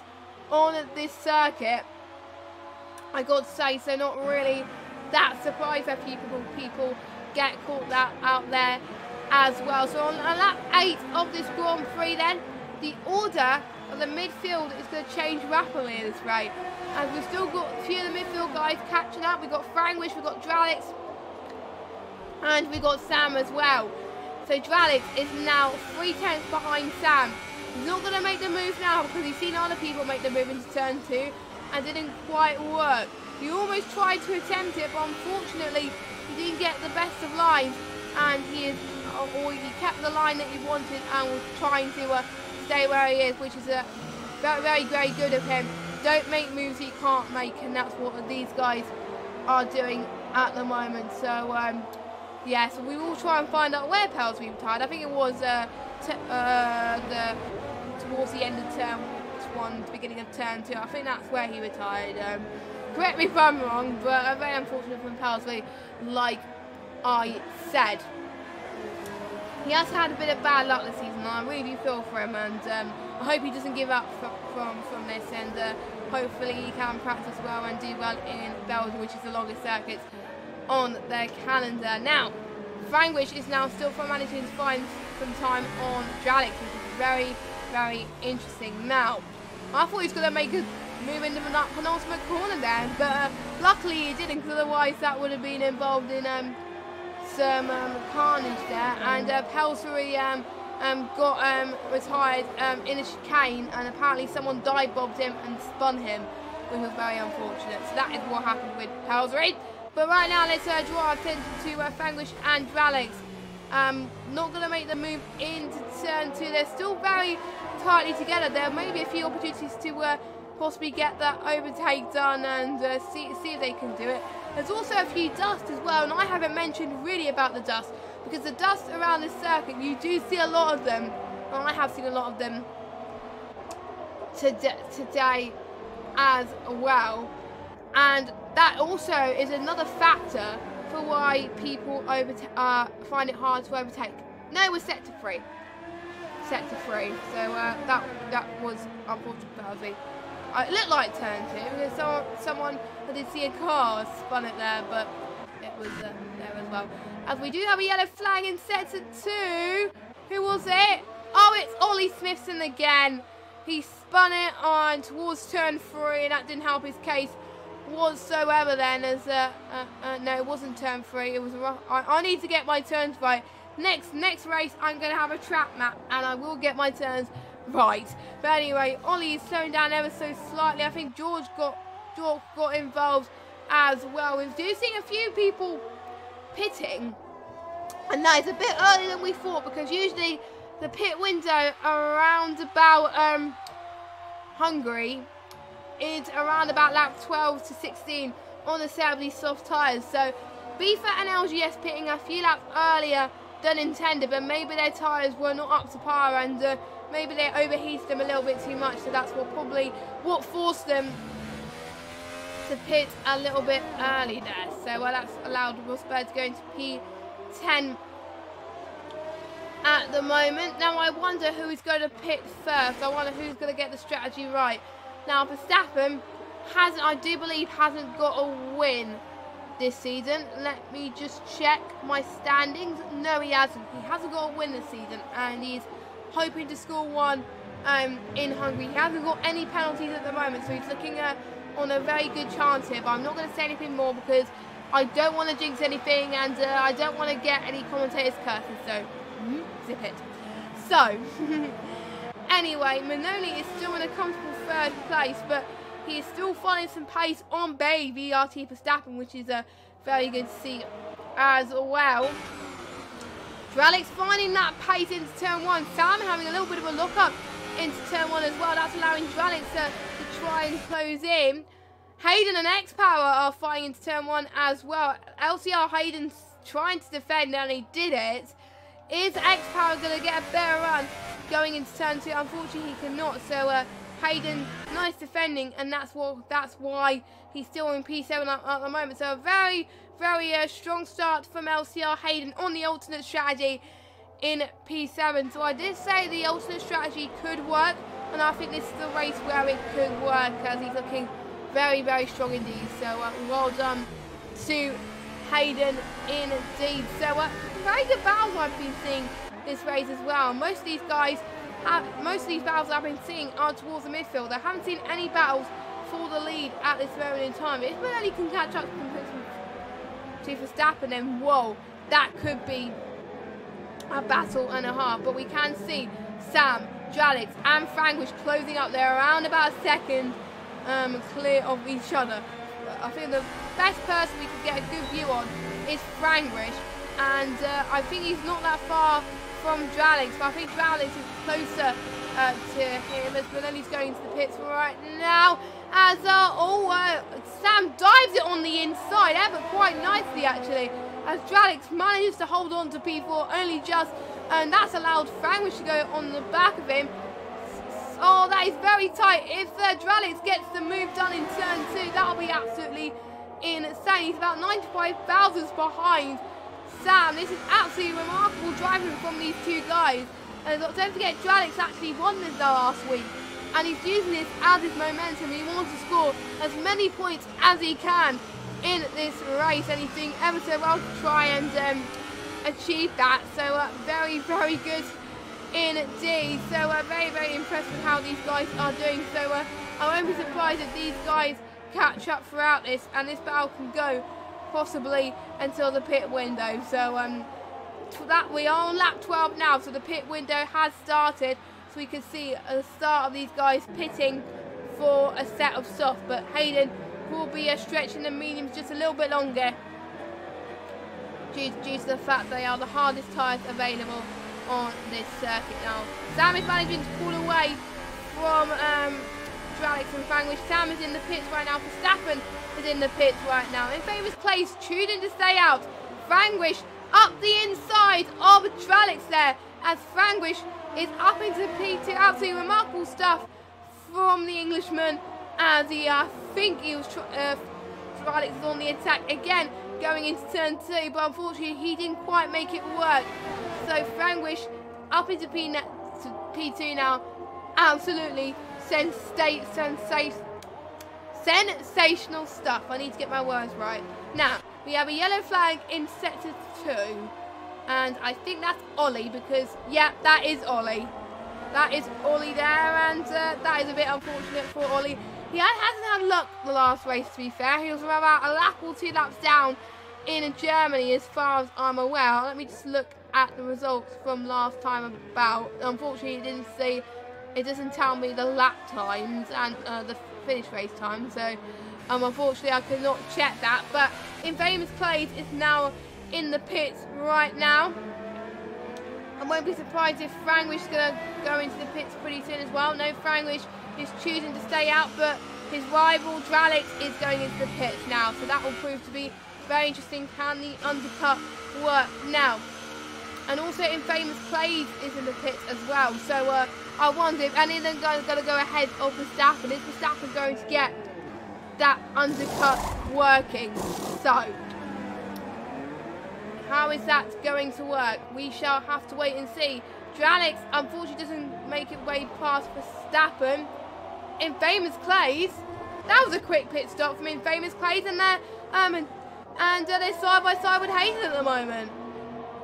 on this circuit, I got to say. So not really that surprised that people get caught that out there as well. So on lap 8 of this Grand Prix, then the order of the midfield is going to change rapidly in this race, and we've still got a few of the midfield guys catching up. We've got Frangwish, we've got Dralix, and we've got Sam as well. So Dralix is now 3 tenths behind Sam. He's not going to make the move now because he's seen other people make the move into turn 2 and didn't quite work. He almost tried to attempt it, but unfortunately he didn't get the best of lines, and he kept the line that he wanted and was trying to stay where he is, which is very, very, very good of him. Don't make moves he can't make, and that's what these guys are doing at the moment. So yeah, so we will try and find out where Pelsbury retired. I think it was towards the end of turn 1, the beginning of turn 2. I think that's where he retired. Correct me if I'm wrong, but very unfortunate from Pelsbury, like I said. He has had a bit of bad luck this season, and I really do feel for him, and I hope he doesn't give up from this, and hopefully he can practice well and do well in Belgium, which is the longest circuit on their calendar. Now, Frangwish is now still managing to find some time on Dralix, which is very, very interesting. Now, I thought he was going to make a move into the penultimate corner there, but luckily he didn't, because otherwise that would have been involved in some carnage there. And Pelsbury got retired in a chicane, and apparently someone dive-bobbed him and spun him, which was very unfortunate. So that is what happened with Pelsbury. But right now, let's draw our attention to Frangwish and Dralix. Not going to make the move into turn 2. They're still very tightly together. There may be a few opportunities to possibly get that overtake done and see if they can do it. There's also a few dust as well, and I haven't mentioned really about the dust, because the dust around this circuit, you do see a lot of them. Well, I have seen a lot of them today as well, and that also is another factor for why people find it hard to overtake. No, we're sector 3. Sector 3. So that was unfortunate for me. It looked like turn 2 because someone I did see a car spun it there, but it was there as well. As we do have a yellow flag in sector 2. Who was it? Oh, it's Ollie Smithson again. He spun it on towards turn 3, and that didn't help his case whatsoever then, as no, it wasn't turn 3. It was I need to get my turns right. Next race, I'm going to have a track map, and I will get my turns right. But anyway, Ollie is slowing down ever so slightly. I think George got involved as well. We've do see a few people pitting, and that is a bit earlier than we thought, because usually the pit window around about Hungary is around about lap 12 to 16 on the set of these soft tyres. So BFA and LGS pitting a few laps earlier than intended, but maybe their tyres were not up to par, and maybe they overheated them a little bit too much, so that's probably what forced them to pit a little bit early there. So that's allowed Rosberg to go into P10 at the moment. Now I wonder who is going to pit first. I wonder who's going to get the strategy right. Now Verstappen I do believe hasn't got a win this season. Let me just check my standings. No, he hasn't. He hasn't got a win this season, and he's hoping to score one in Hungary. He hasn't got any penalties at the moment, so he's looking on a very good chance here. But I'm not going to say anything more because I don't want to jinx anything, and I don't want to get any commentators curses. So zip it. So anyway, Manoli is still in a comfortable 3rd place, but he is still finding some pace on baby VRT Verstappen, which is very good to see as well. Dralix finding that pace into turn 1. Sam having a little bit of a look up into turn 1 as well. That's allowing Dralix to try and close in. Hayden and X-Power are fighting into turn 1 as well. LCR Hayden's trying to defend, and he did it. Is X-Power going to get a better run going into turn 2? Unfortunately, he cannot. So Hayden, nice defending, and that's why he's still in P7 at the moment. So a very, very strong start from LCR Hayden on the alternate strategy in P7. So I did say the alternate strategy could work, and I think this is the race where it could work, as he's looking very, very strong indeed. So well done to Hayden indeed. So very good battles I've been seeing this race as well. Most of these battles I've been seeing are towards the midfield. I haven't seen any battles for the lead at this moment in time. If Manoli can catch up to Verstappen, then whoa, that could be a battle and a half. But we can see Sam, Dralix and Franglish closing up there around about a second clear of each other. I think the best person we could get a good view on is Franglish, and I think he's not that far from Dralix, but I think Dralix is closer to him, as Manoli's going to the pits right now. As Sam dives it on the inside, ever quite nicely actually, as Dralix manages to hold on to P4 only just, and that's allowed Franglish to go on the back of him. Oh, that is very tight. If Dralix gets the move done in turn 2, that'll be absolutely insane. He's about 95 thousandths behind Sam. This is absolutely remarkable driving from these two guys. And don't forget, Dralix actually won this last week, and he's using this as his momentum. He wants to score as many points as he can in this race, and he's doing ever so well to try and achieve that. So very, very good indeed. So very, very impressed with how these guys are doing. So I won't be surprised if these guys catch up throughout this, and this battle can go possibly until the pit window. So that we are on lap 12 now, so the pit window has started, so we can see the start of these guys pitting for a set of soft, but Hayden will be stretching the mediums just a little bit longer due to the fact they are the hardest tyres available on this circuit. Now Sam is managing to pull away from Dralix and Franglish. Sam is in the pits right now. Verstappen is in the pits right now. In favour's place, choosing to stay out. Franglish up the inside of Tralix there, as Franglish is up into P2. Absolutely remarkable stuff from the Englishman, as he, I think he was, Tralix is on the attack again, going into turn 2, but unfortunately he didn't quite make it work. So Franglish up into P2 now. Absolutely sensational stuff. I need to get my words right. Now, we have a yellow flag in sector 2. And I think that's Ollie, because, yeah, that is Ollie. That is Ollie there, and that is a bit unfortunate for Ollie. He hasn't had luck the last race, to be fair. He was about a lap or 2 laps down in Germany, as far as I'm aware. Let me just look at the results from last time about. Unfortunately, it doesn't tell me the lap times and the finish race time, so unfortunately I could not check that. But Infamous Clays is now in the pits right now. I won't be surprised if Franglish is going to go into the pits pretty soon as well. No, Franglish is choosing to stay out, but his rival Dralix is going into the pits now, so that will prove to be very interesting. Can the undercut work now? And also Infamous Clays is in the pits as well, so I wonder if any of them guys are going to go ahead of Verstappen. Is Verstappen going to get that undercut working? So how is that going to work? We shall have to wait and see. Dralix unfortunately doesn't make it way past Verstappen. Infamous Clays, that was a quick pit stop from Infamous Clays, and they're side by side with Hayden at the moment.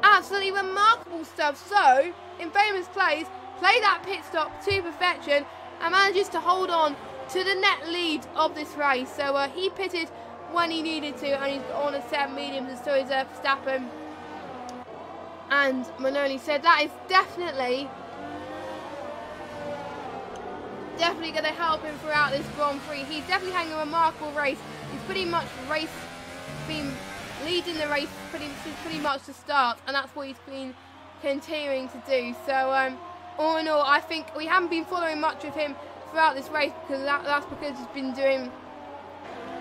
Absolutely remarkable stuff. So Infamous Clays play that pit stop to perfection and manages to hold on to the net lead of this race. So he pitted when he needed to, and he's on a set of mediums, and so is Verstappen. And Manoni said that is definitely going to help him throughout this Grand Prix. He's definitely having a remarkable race. He's pretty much been leading the race pretty much to start, and that's what he's been continuing to do. So all in all, I think we haven't been following much of him throughout this race, because that's because he's been doing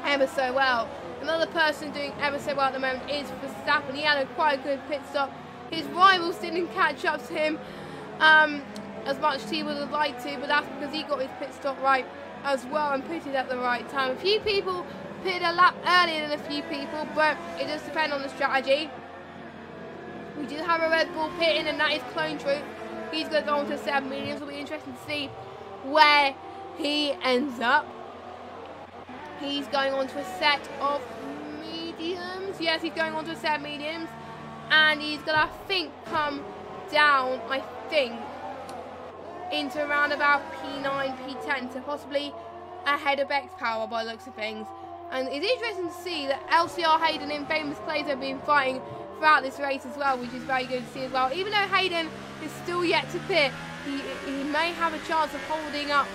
ever so well. Another person doing ever so well at the moment is Verstappen. He had quite a good pit stop. His rivals didn't catch up to him as much as he would have liked to, but that's because he got his pit stop right as well and pitted at the right time. A few people pitted a lap earlier than a few people, but it does depend on the strategy. We do have a Red Bull pitting, and that is Clone Troop. He's going to go on to 7 mediums. It'll be interesting to see where he ends up. He's going on to a set of mediums. Yes, he's going on to a set of mediums. And he's going to, I think, come down, into around about P9, P10. So possibly ahead of X Power by the looks of things. And it's interesting to see that LCR Hayden and Infamous Clays have been fighting throughout this race as well, which is very good to see as well. Even though Hayden is still yet to pit, he may have a chance of holding up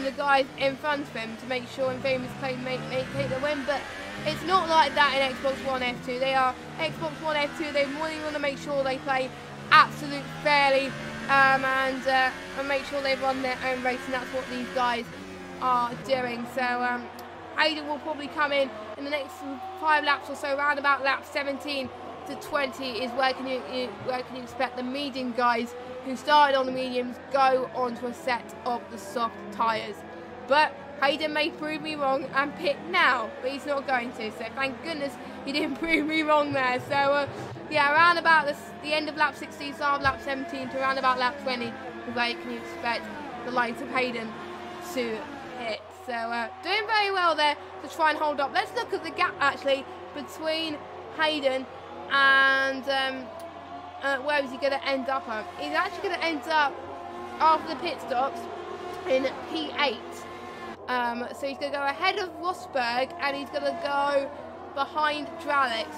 the guys in front of him to make sure Infamous Clay may take the win, but it's not like that in Xbox One F2. They are Xbox One F2. They really want to make sure they play absolute fairly and make sure they run their own race, and that's what these guys are doing. So Hayden will probably come in the next 5 laps or so, around about lap 17 to 20 is where can you expect the medium guys who started on the mediums go onto a set of the soft tyres. But Hayden may prove me wrong and pit now, but he's not going to, so thank goodness he didn't prove me wrong there. So yeah, around about the end of lap 16, start of lap 17 to around about lap 20 is where can you expect the likes of Hayden to hit. So doing very well there to try and hold up. Let's look at the gap actually between Hayden and where is he going to end up at? He's actually going to end up after the pit stops in P8. So he's going to go ahead of Rosberg, and he's going to go behind Dralix.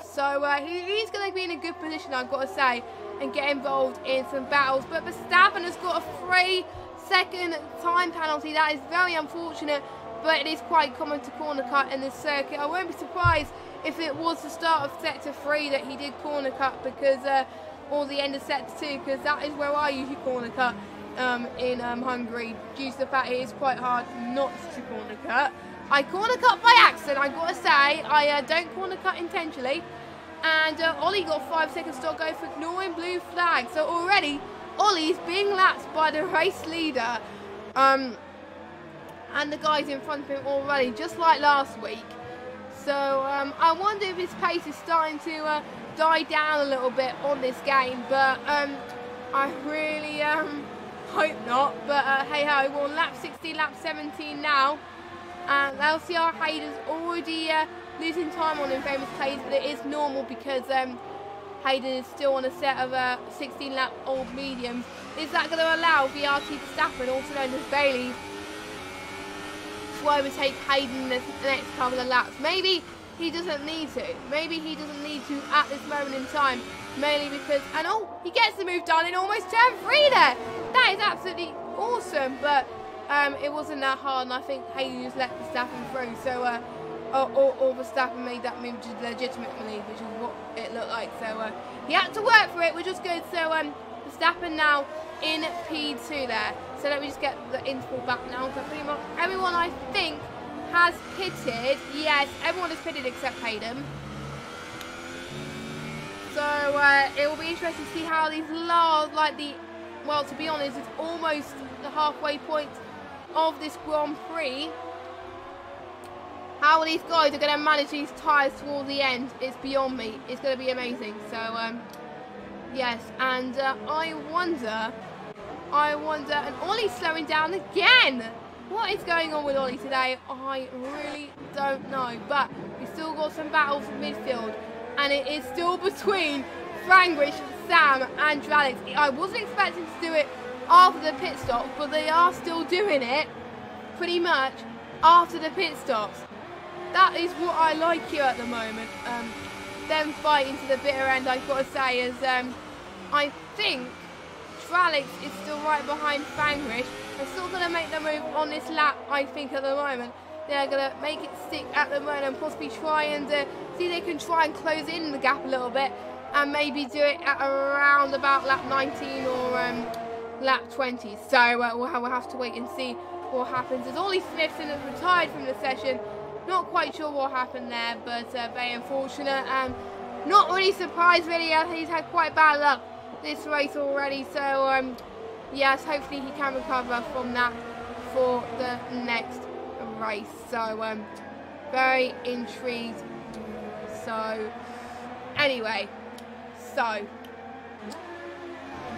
So he's going to be in a good position, I've got to say, and get involved in some battles. But Verstappen has got a 3-second time penalty. That is very unfortunate, but it is quite common to corner cut in this circuit. I won't be surprised if it was the start of sector 3 that he did corner cut, because or the end of sector 2, because that is where I usually corner cut in Hungary, due to the fact it is quite hard not to corner cut. I corner cut by accident, I've got to say. I don't corner cut intentionally, And Ollie got 5 seconds to go for ignoring blue flag. So already, Ollie's being lapped by the race leader. And the guys in front of him already, just like last week. So I wonder if his pace is starting to die down a little bit on this game. But I really hope not. But hey ho, we're on lap 16, lap 17 now. And LCR Hayden's already losing time on Infamous Clays, but it is normal because Hayden is still on a set of 16 lap old mediums. Is that going to allow VRT Verstappen, also known as Bailey, to overtake Hayden the next couple of laps? Maybe he doesn't need to. Maybe he doesn't need to at this moment in time, mainly because, and oh, he gets the move done in almost turn 3 there. That is absolutely awesome, but it wasn't that hard, and I think Hayden just let Verstappen through. So, or Verstappen made that move legitimately, which is what it looked like. So he had to work for it, which was good. So Verstappen now in P2 there. So let me just get the interval back now. So pretty much everyone, I think, has pitted. Yes, everyone has pitted except Hayden. So it will be interesting to see how these last, well, to be honest, it's almost the halfway point of this Grand Prix. How these guys are going to manage these tyres towards the end, it's beyond me. It's going to be amazing. So, yes, and I wonder, and Ollie's slowing down again. What is going on with Ollie today? I really don't know. But we've still got some battles in midfield, and it is still between Franglish, Sam, and Dralix. I wasn't expecting to do it after the pit stop, but they are still doing it pretty much after the pit stops. That is what I like here at the moment. Them fighting to the bitter end, I've got to say, is I think Dralix is still right behind Franglish. They're still going to make the move on this lap, I think, at the moment. They're going to make it stick at the moment and possibly try and see if they can try and close in the gap a little bit and maybe do it at around about lap 19 or lap 20. So we'll have to wait and see what happens. As Ollie Smithson has retired from the session. Not quite sure what happened there, but very unfortunate. Not really surprised, really. He's had quite bad luck this race already. So, yes, hopefully he can recover from that for the next race. So, very intrigued. So, anyway, so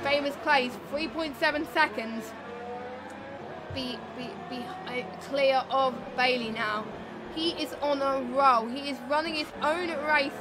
Famous Clays, 3.7 seconds. Be clear of Bailey now. He is on a roll. He is running his own race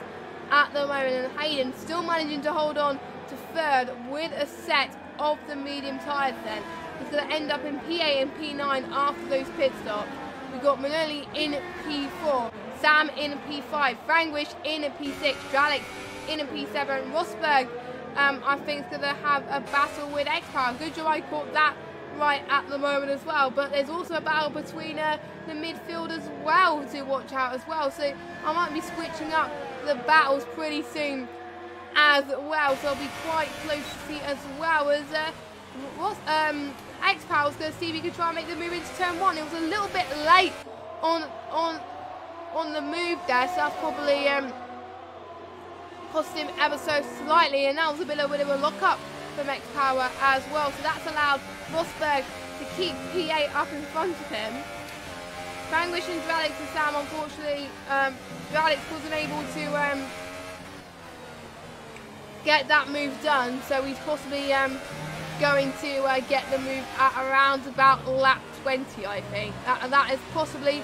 at the moment, and Hayden still managing to hold on to third with a set of the medium tyres then. He's going to end up in P8 and P9 after those pit stops. We've got Manoli in P4, Sam in P5, Franglish in P6, Dralix in P7, Rosberg I think is going to have a battle with X-Power. Good job I caught that right at the moment as well, but there's also a battle between the midfield as well to watch out as well, so I might be switching up the battles pretty soon as well, so I'll be quite close to see as well as X-Power's going to see if he can try and make the move into turn 1. It was a little bit late on the move there, so that's probably cost him ever so slightly, and that was a bit of a lock-up from X-Power as well, so that's allowed Rosberg to keep P8 up in front of him. Franglish and Dralix and Sam, unfortunately, Dralix wasn't able to get that move done, so he's possibly going to get the move at around about lap 20, I think. That is possibly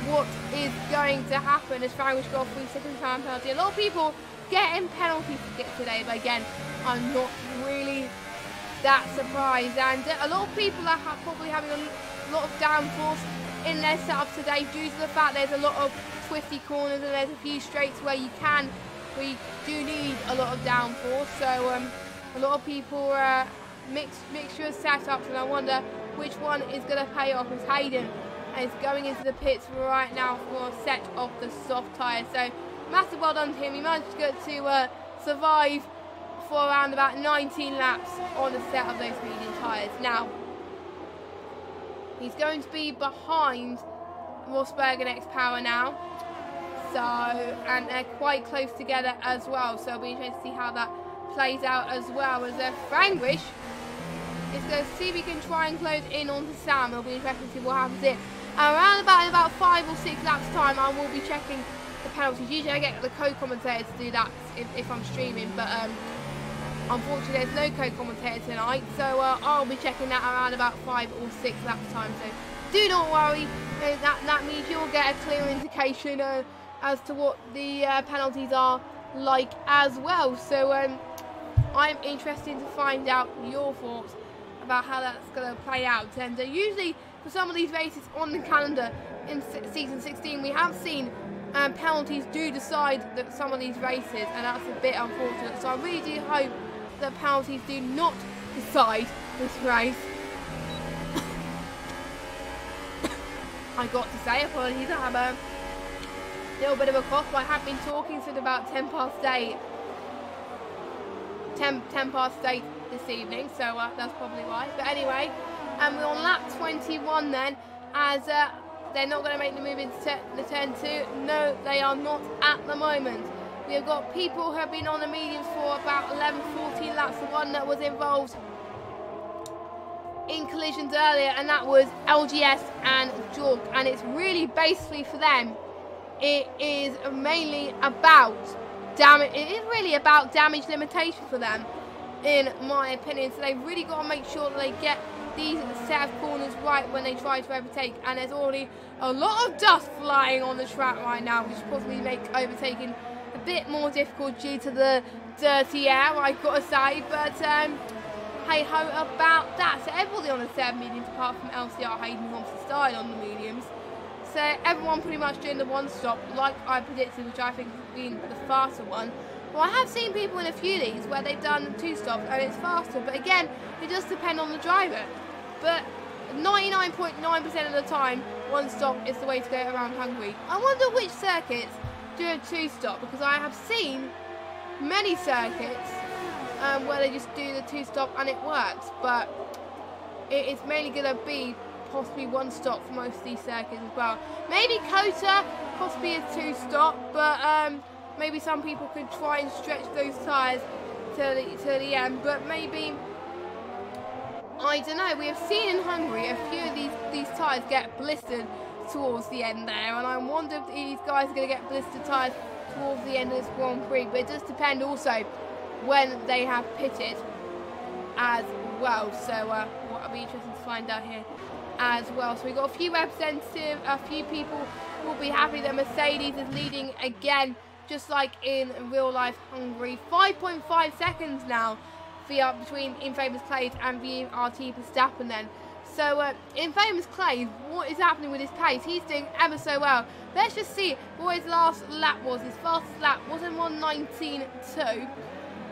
what is going to happen as Franglish got a 3-second time penalty. A lot of people getting penalties today, but again, I'm not really that surprised, and a lot of people are probably having a lot of downforce in their setup today due to the fact there's a lot of twisty corners and there's a few straights where you do need a lot of downforce, so a lot of people mixture of setups, and I wonder which one is going to pay off. As Hayden is going into the pits right now for a set of the soft tyres, so massive well done to him. He managed to get to survive for around about 19 laps on a set of those medium tyres. Now, he's going to be behind Rosberg and X-Power now. So, and they're quite close together as well. So it'll be interesting to see how that plays out as well. As Franglish is going to see if he can try and close in onto Sam. It'll be interesting to see what happens here. Around about 5 or 6 laps time, I will be checking the penalties. Usually I get the co-commentator to do that if I'm streaming, but unfortunately there's no co-commentator tonight, so I'll be checking that around about 5 or 6 laps time. So do not worry, that means you'll get a clear indication as to what the penalties are like as well. So I'm interested to find out your thoughts about how that's going to play out. And usually for some of these races on the calendar in season 16, we have seen penalties do decide that some of these races, and that's a bit unfortunate. So I really do hope that penalties do not decide this race. I got to say, apologies, I have a little bit of a cough, but I have been talking since about 10 past 8 this evening, so that's probably why. But anyway, we're on lap 21 then, as they're not going to make the move into the turn 2. No, they are not at the moment. We have got people who have been on the mediums for about 11, 14 laps. The one that was involved in collisions earlier, and that was LGS and Jork. And it's really basically for them, it is mainly about damage. It is really about damage limitation for them, in my opinion. So they've really got to make sure that they get these set of corners right when they try to overtake. And there's already a lot of dust flying on the track right now, which possibly make overtaking a bit more difficult due to the dirty air, I've got to say. But hey ho about that. So everybody on the 7 mediums apart from LCR, Hayden wants to start on the mediums. So everyone pretty much doing the one stop like I predicted, which I think has been the faster one. Well, I have seen people in a few of these where they've done 2 stops and it's faster, but again, it does depend on the driver. But 99.9% of the time, 1 stop is the way to go around Hungary. I wonder which circuits do a 2 stop, because I have seen many circuits where they just do the 2 stop and it works, but it's mainly going to be possibly 1 stop for most of these circuits as well. Maybe Kota, possibly a 2 stop, but maybe some people could try and stretch those tyres to the end, but maybe, I don't know. We have seen in Hungary a few of these tyres get blistered towards the end there, and I wonder if these guys are going to get blistered tyres towards the end of this Grand Prix. But it does depend also when they have pitted as well. So what'll be interesting to find out here as well. So we've got a few representatives, a few people will be happy that Mercedes is leading again, just like in real life Hungary. 5.5 seconds now between Infamous Clay and VRT Verstappen then. So Infamous Clay, what is happening with his pace? He's doing ever so well. Let's just see what his last lap was. His fastest lap was in 1:19.2.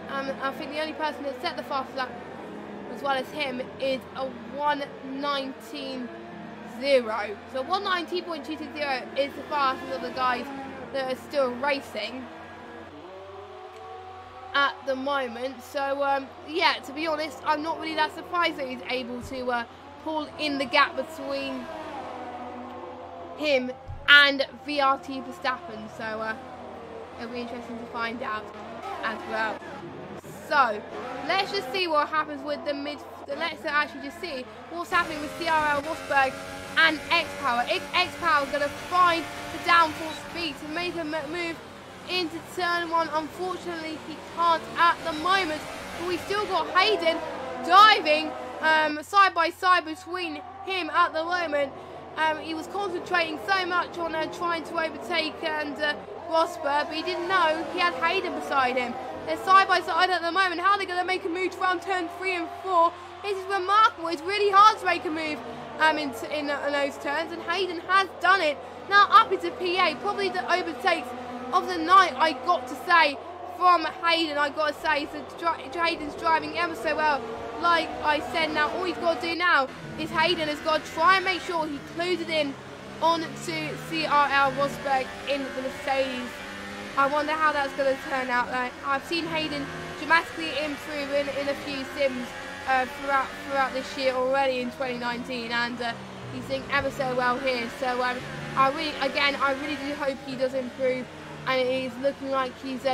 I think the only person that set the fastest lap as well as him is a 1:19.0. So 1:19.260 is the fastest of the guys that are still racing at the moment. So yeah, to be honest, I'm not really that surprised that he's able to pull in the gap between him and VRT Verstappen. So it'll be interesting to find out as well. So let's just see what happens with the mid. Let's actually just see what's happening with CRL Rosberg and X-Power. X-Power is going to find the downforce speed to make a move into turn 1. Unfortunately, he can't at the moment, but we still got Hayden diving side by side between him at the moment. He was concentrating so much on trying to overtake and Rosberg, but he didn't know he had Hayden beside him. They're side by side at the moment. How are they going to make a move around turn 3 and 4? This is remarkable. It's really hard to make a move in those turns, and Hayden has done it. Now up into PA, probably the overtakes of the night, I got to say, from Hayden. I got to say, so Hayden's driving ever so well. Like I said, now all he's got to do now is Hayden has got to try and make sure he closes in on to CRL Rosberg in the Mercedes. I wonder how that's going to turn out. I've seen Hayden dramatically improve in a few sims throughout this year already in 2019, and he's doing ever so well here. So I really do hope he does improve, and it is looking like he's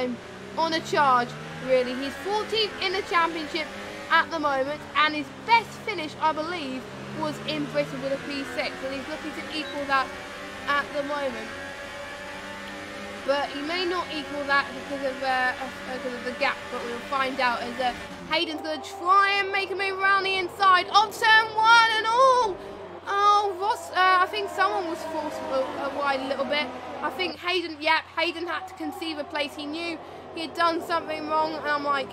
on a charge, really. He's 14th in the championship at the moment, and his best finish, I believe, was in Britain with a P6, and he's looking to equal that at the moment. But he may not equal that because of the gap, but we'll find out as Hayden's going to try and make a move around the inside of turn 1 and all. Oh, Ross, I think someone was forced wide a little bit. I think Hayden had to concede a place. He knew he had done something wrong, and I'm like,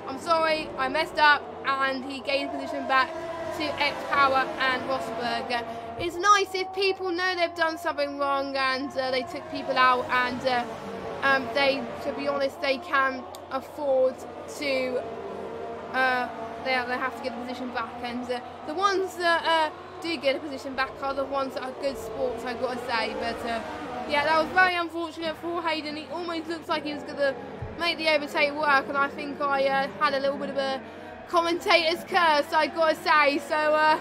I'm sorry, I messed up, and he gained position back to X-Power and Rosberg. It's nice if people know they've done something wrong and they took people out, and to be honest, they can afford to, they have to get the position back, and the ones that do get a position back are the ones that are good sports, I've got to say. But yeah, that was very unfortunate for Hayden. He almost looks like he was going to make the overtake work, and I think I had a little bit of a commentator's curse, I've got to say. So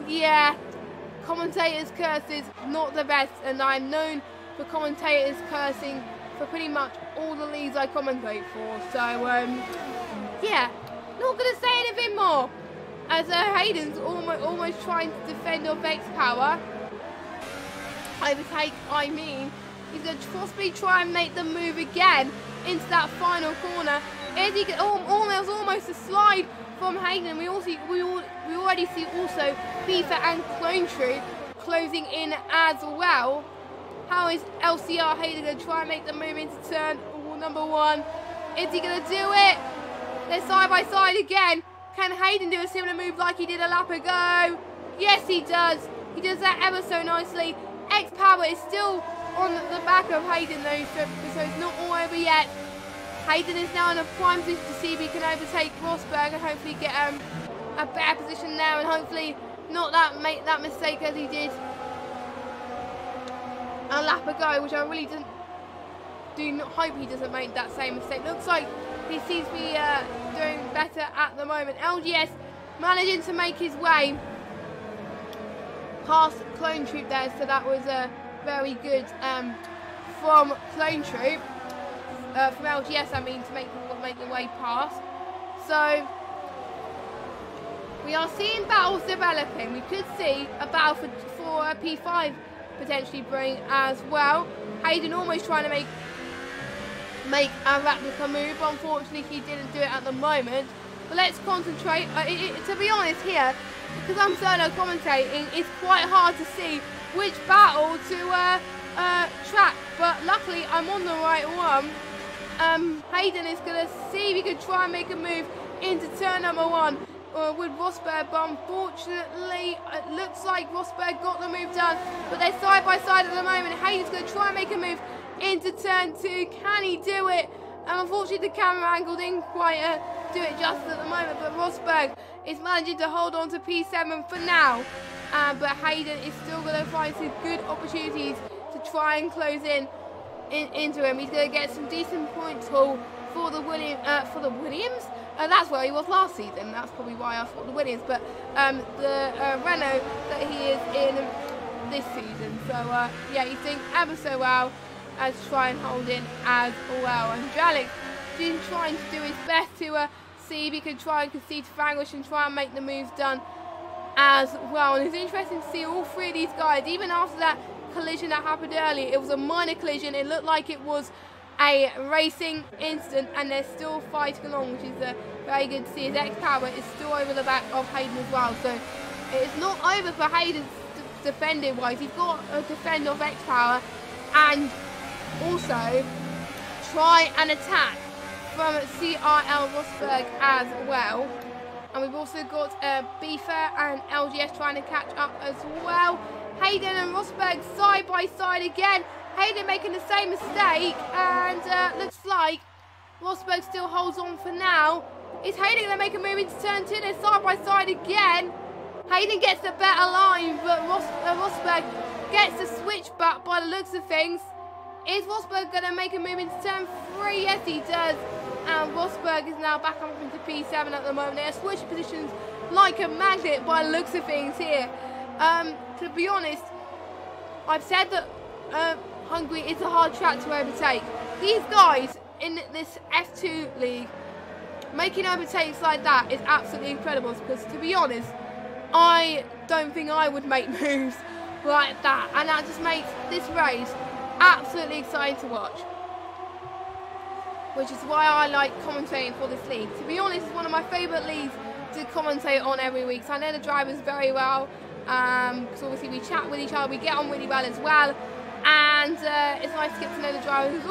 yeah, commentator's curse is not the best, and I'm known for commentators cursing for pretty much all the leagues I commentate for. So yeah, not going to say anything more, as Hayden's almost trying to defend off X-Power. Overtake, I mean. He's going to possibly try and make the move again into that final corner. As he there's almost a slide from Hayden. We already see also FIFA and Clone Troop closing in as well. How is LCR Hayden going to try and make the move into turn number 1? Is he going to do it? They're side by side again. Can Hayden do a similar move like he did a lap ago? Yes, he does. He does that ever so nicely. X-Power is still on the back of Hayden though, so it's not all over yet. Hayden is now in a prime position to see if he can overtake Rosberg and hopefully get a better position there, and hopefully not make that mistake as he did a lap ago, which I really do not hope he doesn't make that same mistake. Looks like he seems to be doing better at the moment. LGS managing to make his way past Clone Troop there, so that was very good from Clone Troop, from LGS I mean, to make the way past. So we are seeing battles developing. We could see a battle for a P5 potentially brewing as well. Hayden almost trying to make a replica move. Unfortunately, he didn't do it at the moment. But let's concentrate. To be honest here, because I'm solo commentating, it's quite hard to see which battle to track. But luckily, I'm on the right one. Hayden is going to see if he can try and make a move into turn number 1 with Rosberg, but unfortunately, it looks like Rosberg got the move done. But they're side by side at the moment. Hayden's going to try and make a move into turn 2. Can he do it? And unfortunately, the camera angle didn't quite do it justice at the moment. But Rosberg is managing to hold on to P7 for now. But Hayden is still going to find some good opportunities to try and close into him. He's going to get some decent points haul for the Williams. That's where he was last season. That's probably why I thought the Williams. But the Renault that he is in this season. So yeah, he's doing ever so well as try and hold in as well. And Jalek is trying to do his best to see if he can try and concede to Vanquish and try and make the moves done as well. And it's interesting to see all three of these guys, even after that collision that happened earlier. It was a minor collision. It looked like it was a racing incident, and they're still fighting along, which is very good to see. His X-Power is still over the back of Hayden as well. So it's not over for Hayden defending wise. He's got a defend of X-Power and also try and attack from CRL Rosberg as well. And we've also got Beefer and LGS trying to catch up as well. Hayden and Rosberg side by side again. Hayden making the same mistake, and looks like Rosberg still holds on for now. Is Hayden going to make a move into turn 2? They're side by side again. Hayden gets the better line, but Rosberg gets the switch back by the looks of things. Is Rosberg going to make a move into turn 3? Yes, he does. And Rosberg is now back up into P7 at the moment. They're switching positions like a magnet by the looks of things here. To be honest, I've said that Hungary is a hard track to overtake. These guys in this F2 league making overtakes like that is absolutely incredible, because to be honest, I don't think I would make moves like that, and that just makes this race absolutely exciting to watch, which is why I like commentating for this league. To be honest, it's one of my favourite leagues to commentate on every week, so I know the drivers very well, because obviously we chat with each other, we get on really well as well, and it's nice to get to know the drivers.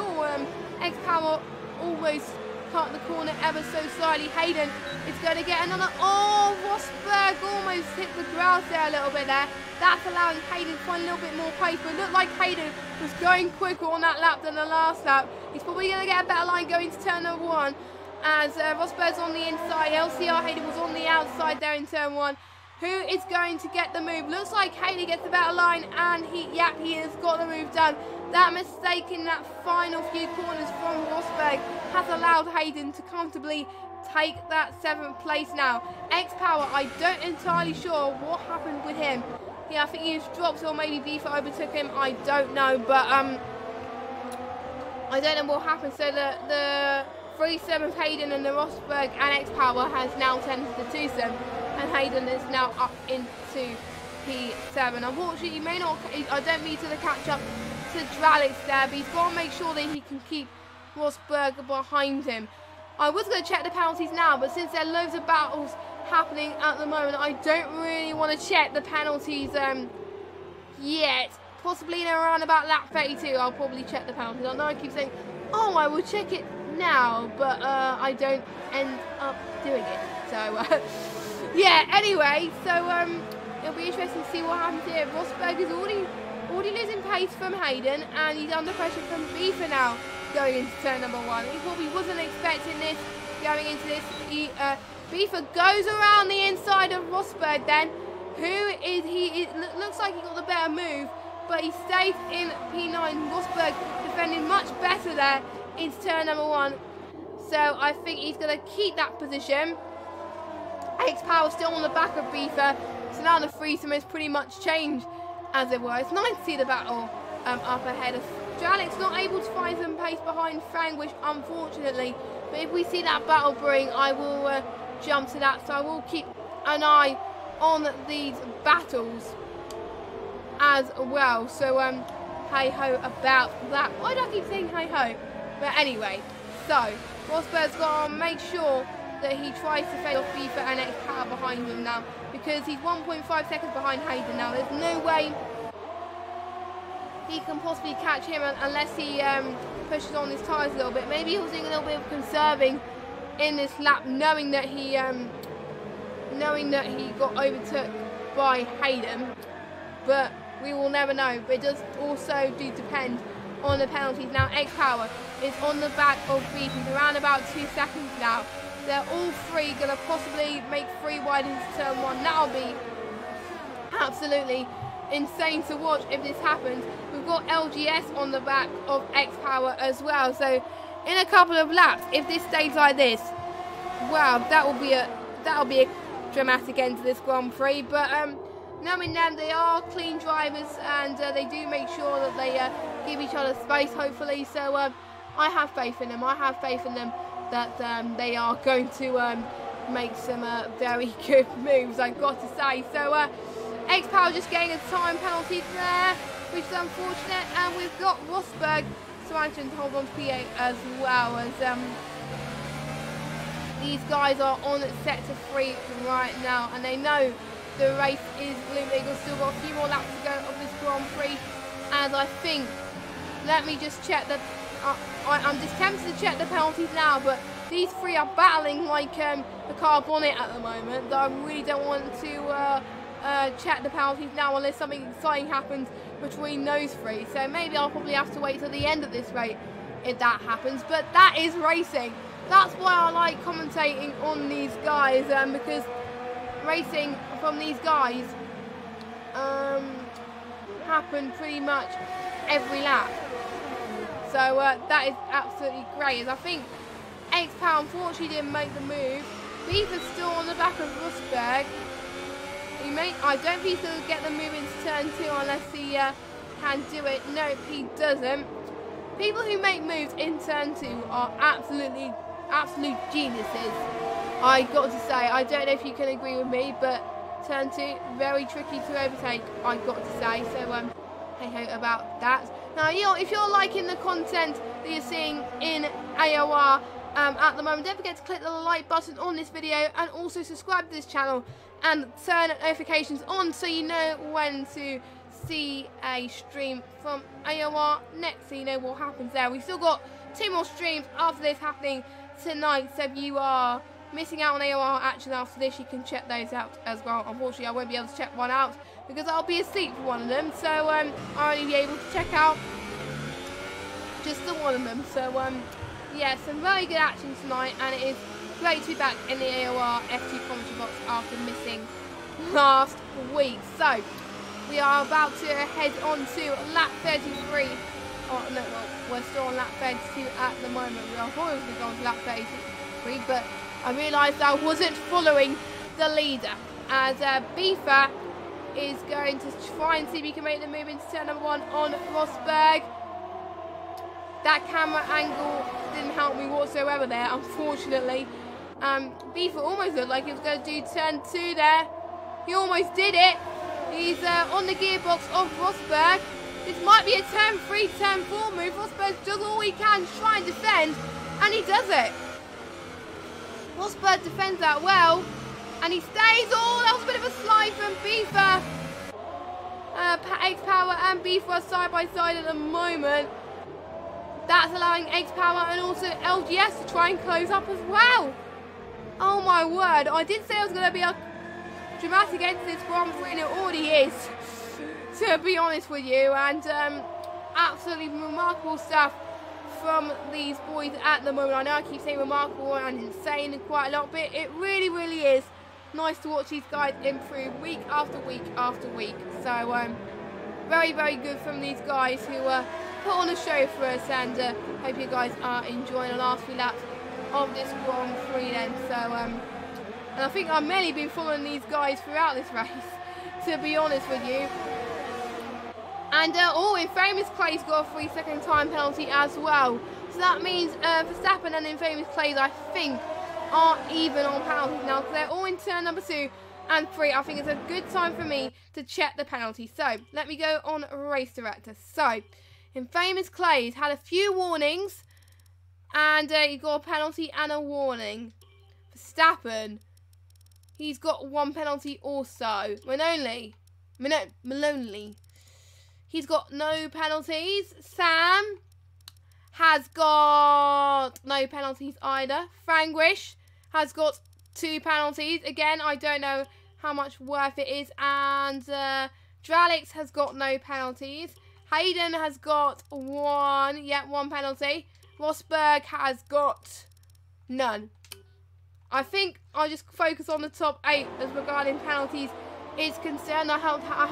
X-Power almost cut the corner ever so slightly. Hayden is going to get another. Oh, Rosberg almost hit the grass there a little bit there. That's allowing Hayden to find a little bit more pace, but it looked like Hayden was going quicker on that lap than the last lap. He's probably going to get a better line going to turn number 1, as Rosberg's on the inside. LCR Hayden was on the outside there in turn 1. Who is going to get the move? Looks like Hayden gets the better line, and he has got the move done. That mistake in that final few corners from Rosberg has allowed Hayden to comfortably take that 7th place now. X-Power, I don't entirely sure what happened with him. Yeah, I think he just dropped, or maybe Beaver overtook him. I don't know, but I don't know what happened. So the 3-7 Hayden and the Rosberg and X-Power has now turned to the 2-7, and Hayden is now up into P7. Unfortunately, he may not. I don't mean to the catch up to Dralix there, but he's got to make sure that he can keep Rosberg behind him. I was going to check the penalties now, but since there are loads of battles happening at the moment, I don't really want to check the penalties yet. Possibly in around about lap 32, I'll probably check the penalties. I know I keep saying, oh, I will check it now, but I don't end up doing it. So, yeah, anyway, so it'll be interesting to see what happens here. Rosberg is already losing pace from Hayden, and he's under pressure from Beaver now going into turn number 1. He probably wasn't expecting this going into this. Beaver goes around the inside of Rosberg then. Who is he? It looks like he got the better move, but he stayed in P9. Rosberg defending much better there into turn number 1. So I think he's going to keep that position. X-Power still on the back of Beaver. So now the threesome is pretty much changed, as it were. It's nice to see the battle up ahead of Alex, not able to find some pace behind Franglish, unfortunately. But if we see that battle brewing, I will jump to that. So I will keep an eye on these battles as well. So hey-ho about that. Why do I keep saying hey-ho? But anyway, so Rosberg's got to make sure that he tries to fade off Beaver and X-Power behind him now, because he's 1.5 seconds behind Hayden now. There's no way he can possibly catch him unless he pushes on his tyres a little bit. Maybe he was doing a little bit of conserving in this lap, knowing that he got overtook by Hayden, but we will never know. But it does also depend on the penalties. Now X-Power is on the back of Beaver. He's around about 2 seconds now. They're all three going to possibly make 3 wide into turn 1. That'll be absolutely insane to watch if this happens. We've got LGS on the back of X-Power as well. So in a couple of laps, if this stays like this, wow, that'll be a dramatic end to this Grand Prix. But knowing them, they are clean drivers, and they do make sure that they give each other space, hopefully. So I have faith in them. I have faith in them that they are going to make some very good moves, I've got to say. So X-Power just getting a time penalty there, which is unfortunate, and we've got Rosberg trying to hold on to P8 as well, as these guys are on sector 3 right now, and they know the race is looming. They've still got a few more laps to go of this Grand Prix, and I think, let me just check the I'm just tempted to check the penalties now, but these three are battling like the car bonnet at the moment. I really don't want to check the penalties now unless something exciting happens between those three. So maybe I'll probably have to wait till the end of this race if that happens. But that is racing. That's why I like commentating on these guys, because racing from these guys happen pretty much every lap. So that is absolutely great. As I think X-Power unfortunately didn't make the move. Beaver's still on the back of Rosberg. I don't think he's going to get the move into turn 2 unless he can do it. No, he doesn't. People who make moves in turn 2 are absolute geniuses. I got to say, I don't know if you can agree with me, but turn 2, very tricky to overtake, I got to say. So, hey ho about that. Now, if you're liking the content that you're seeing in AOR at the moment, don't forget to click the like button on this video and also subscribe to this channel and turn notifications on so you know when to see a stream from AOR next, so you know what happens there. We've still got 2 more streams after this happening tonight, so if you are missing out on AOR action after this, you can check those out as well. Unfortunately, I won't be able to check one out because I'll be asleep for one of them, so I'll only be able to check out just the one of them. So yeah, some very good action tonight, and it is great to be back in the AOR F2 commentary box after missing last week. So we are about to head on to lap 33. Oh no, well, we're still on lap 32 at the moment. I thought we were going to lap 33, but I realised I wasn't following the leader, as Beaver is going to try and see if he can make the move into turn number 1 on Rosberg. That camera angle didn't help me whatsoever there, unfortunately. Beaver almost looked like he was going to do turn 2 there. He almost did it. He's on the gearbox of Rosberg. This might be a turn 3, turn 4 move. Rosberg does all he can to try and defend, and he does it. Rosberg defends that well, and he stays. Oh, that was a bit of a slide from Beaver. X-Power and Beaver are side by side at the moment. That's allowing X-Power and also LGS to try and close up as well. Oh my word, I did say it was going to be a dramatic end to this Grand Prix, and it already is, to be honest with you. And absolutely remarkable stuff from these boys at the moment. I know I keep saying remarkable and insane quite a lot, but it really, really is nice to watch these guys improve week after week after week. So very, very good from these guys who put on a show for us, and hope you guys are enjoying the last few laps of this Grand Prix then. So and I think I've mainly been following these guys throughout this race, to be honest with you. And Infamous Clay's got a 3-second time penalty as well. So that means Verstappen and Infamous Clay's, I think, are even on penalties now, because they're all in turn number 2 and 3. I think it's a good time for me to check the penalty. So let me go on Race Director. So Infamous Clay's had a few warnings, and he got a penalty and a warning. Verstappen, he's got 1 penalty also. Maloney, he's got no penalties. Sam has got no penalties either. Frangwish has got 2 penalties. Again, I don't know how much worth it is. And Dralix has got no penalties. Hayden has got 1. Yeah, 1 penalty. Rosberg has got none. I think I'll just focus on the top 8 as regarding penalties is concerned. I hope that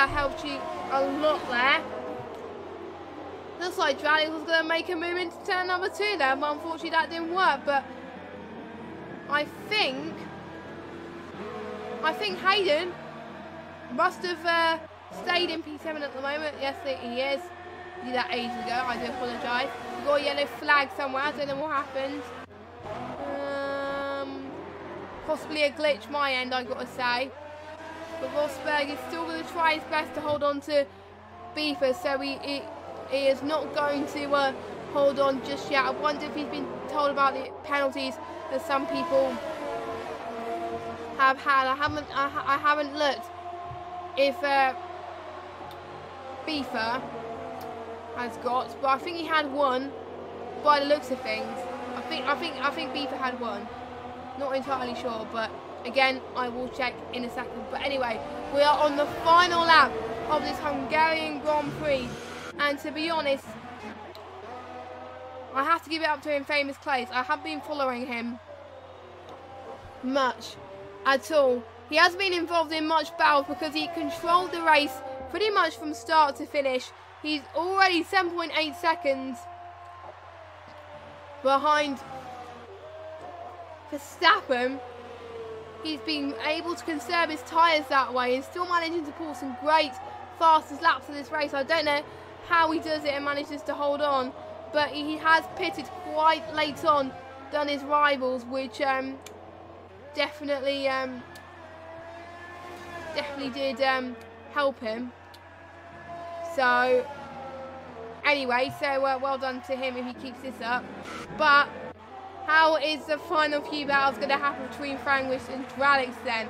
helped you a lot there. Looks like Dralix was going to make a move into turn number 2 there, but unfortunately that didn't work. But I think Hayden must have stayed in P7 at the moment. Yes, he is. He did that ages ago. I do apologise. We've got a yellow flag somewhere. I don't know what happened. Possibly a glitch my end, I got to say. But Rosberg is still going to try his best to hold on to Beaver, so he is not going to hold on just yet. I wonder if he's been told about the penalties that some people have had. I haven't looked if Beaver has got, but I think he had 1 by the looks of things. I think Beaver had 1. Not entirely sure, but again, I will check in a second. But anyway, we are on the final lap of this Hungarian Grand Prix, and to be honest, I have to give it up to Infamous Clays. I have been following him much at all. He hasn't been involved in much battles because he controlled the race pretty much from start to finish. He's already 7.8 seconds behind Verstappen. He's been able to conserve his tyres that way and still managing to pull some great fastest laps of this race. I don't know how he does it and manages to hold on, but he has pitted quite late on, done his rivals, which definitely did help him. So anyway, so well done to him if he keeps this up. But how is the final few battles going to happen between Franglish and Dralix then?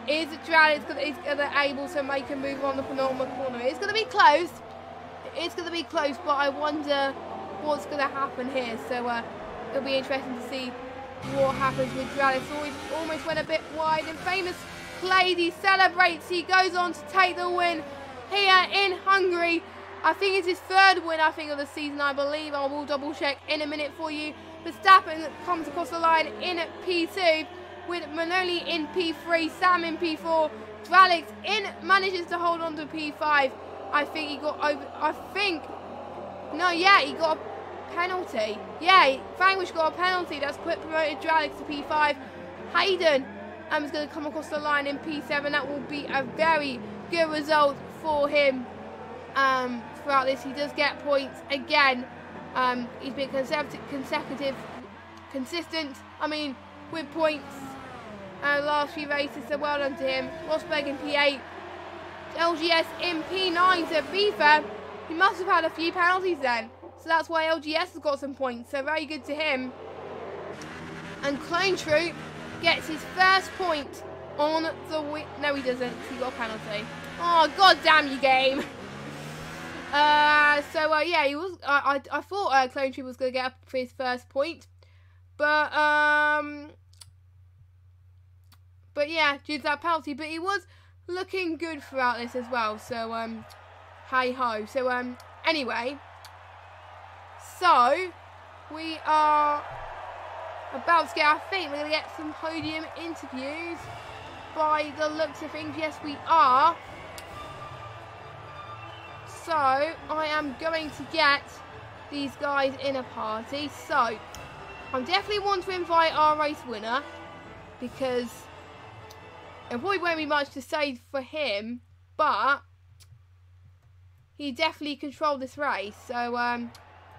Is Dralix able to make a move on the penultimate corner? It's going to be close. It's going to be close, but I wonder what's going to happen here. So it'll be interesting to see what happens with Dralix. Almost went a bit wide. And Famous Clay, he celebrates. He goes on to take the win here in Hungary. I think it's his third win, of the season, I believe. I will double check in a minute for you. Verstappen comes across the line in P2 with Manoli in P3, Sam in P4. Dralix manages to hold on to P5. I think he got over. He got a penalty. Yeah, Franglish got a penalty. That's promoted Dralix to P5. Hayden is going to come across the line in P7. That will be a very good result for him throughout this. He does get points again. He's been consistent. With points last few races. So well done to him. Rosberg in P8. LGS in P9. So Beaver, he must have had a few penalties then. So that's why LGS has got some points. So very good to him. And Clone Troop gets his first point on the week. No, he doesn't. He got a penalty. Oh, god damn you, game. Yeah, he was. I thought Clone Troop was going to get up for his first point, but yeah, due to that penalty. But he was looking good throughout this as well. So hey ho. So anyway, so we are about to get. I think we're going to get some podium interviews by the looks of things. Yes, we are. So I am going to get these guys in a party. So I definitely want to invite our race winner, because it probably won't be much to say for him, but he definitely controlled this race. So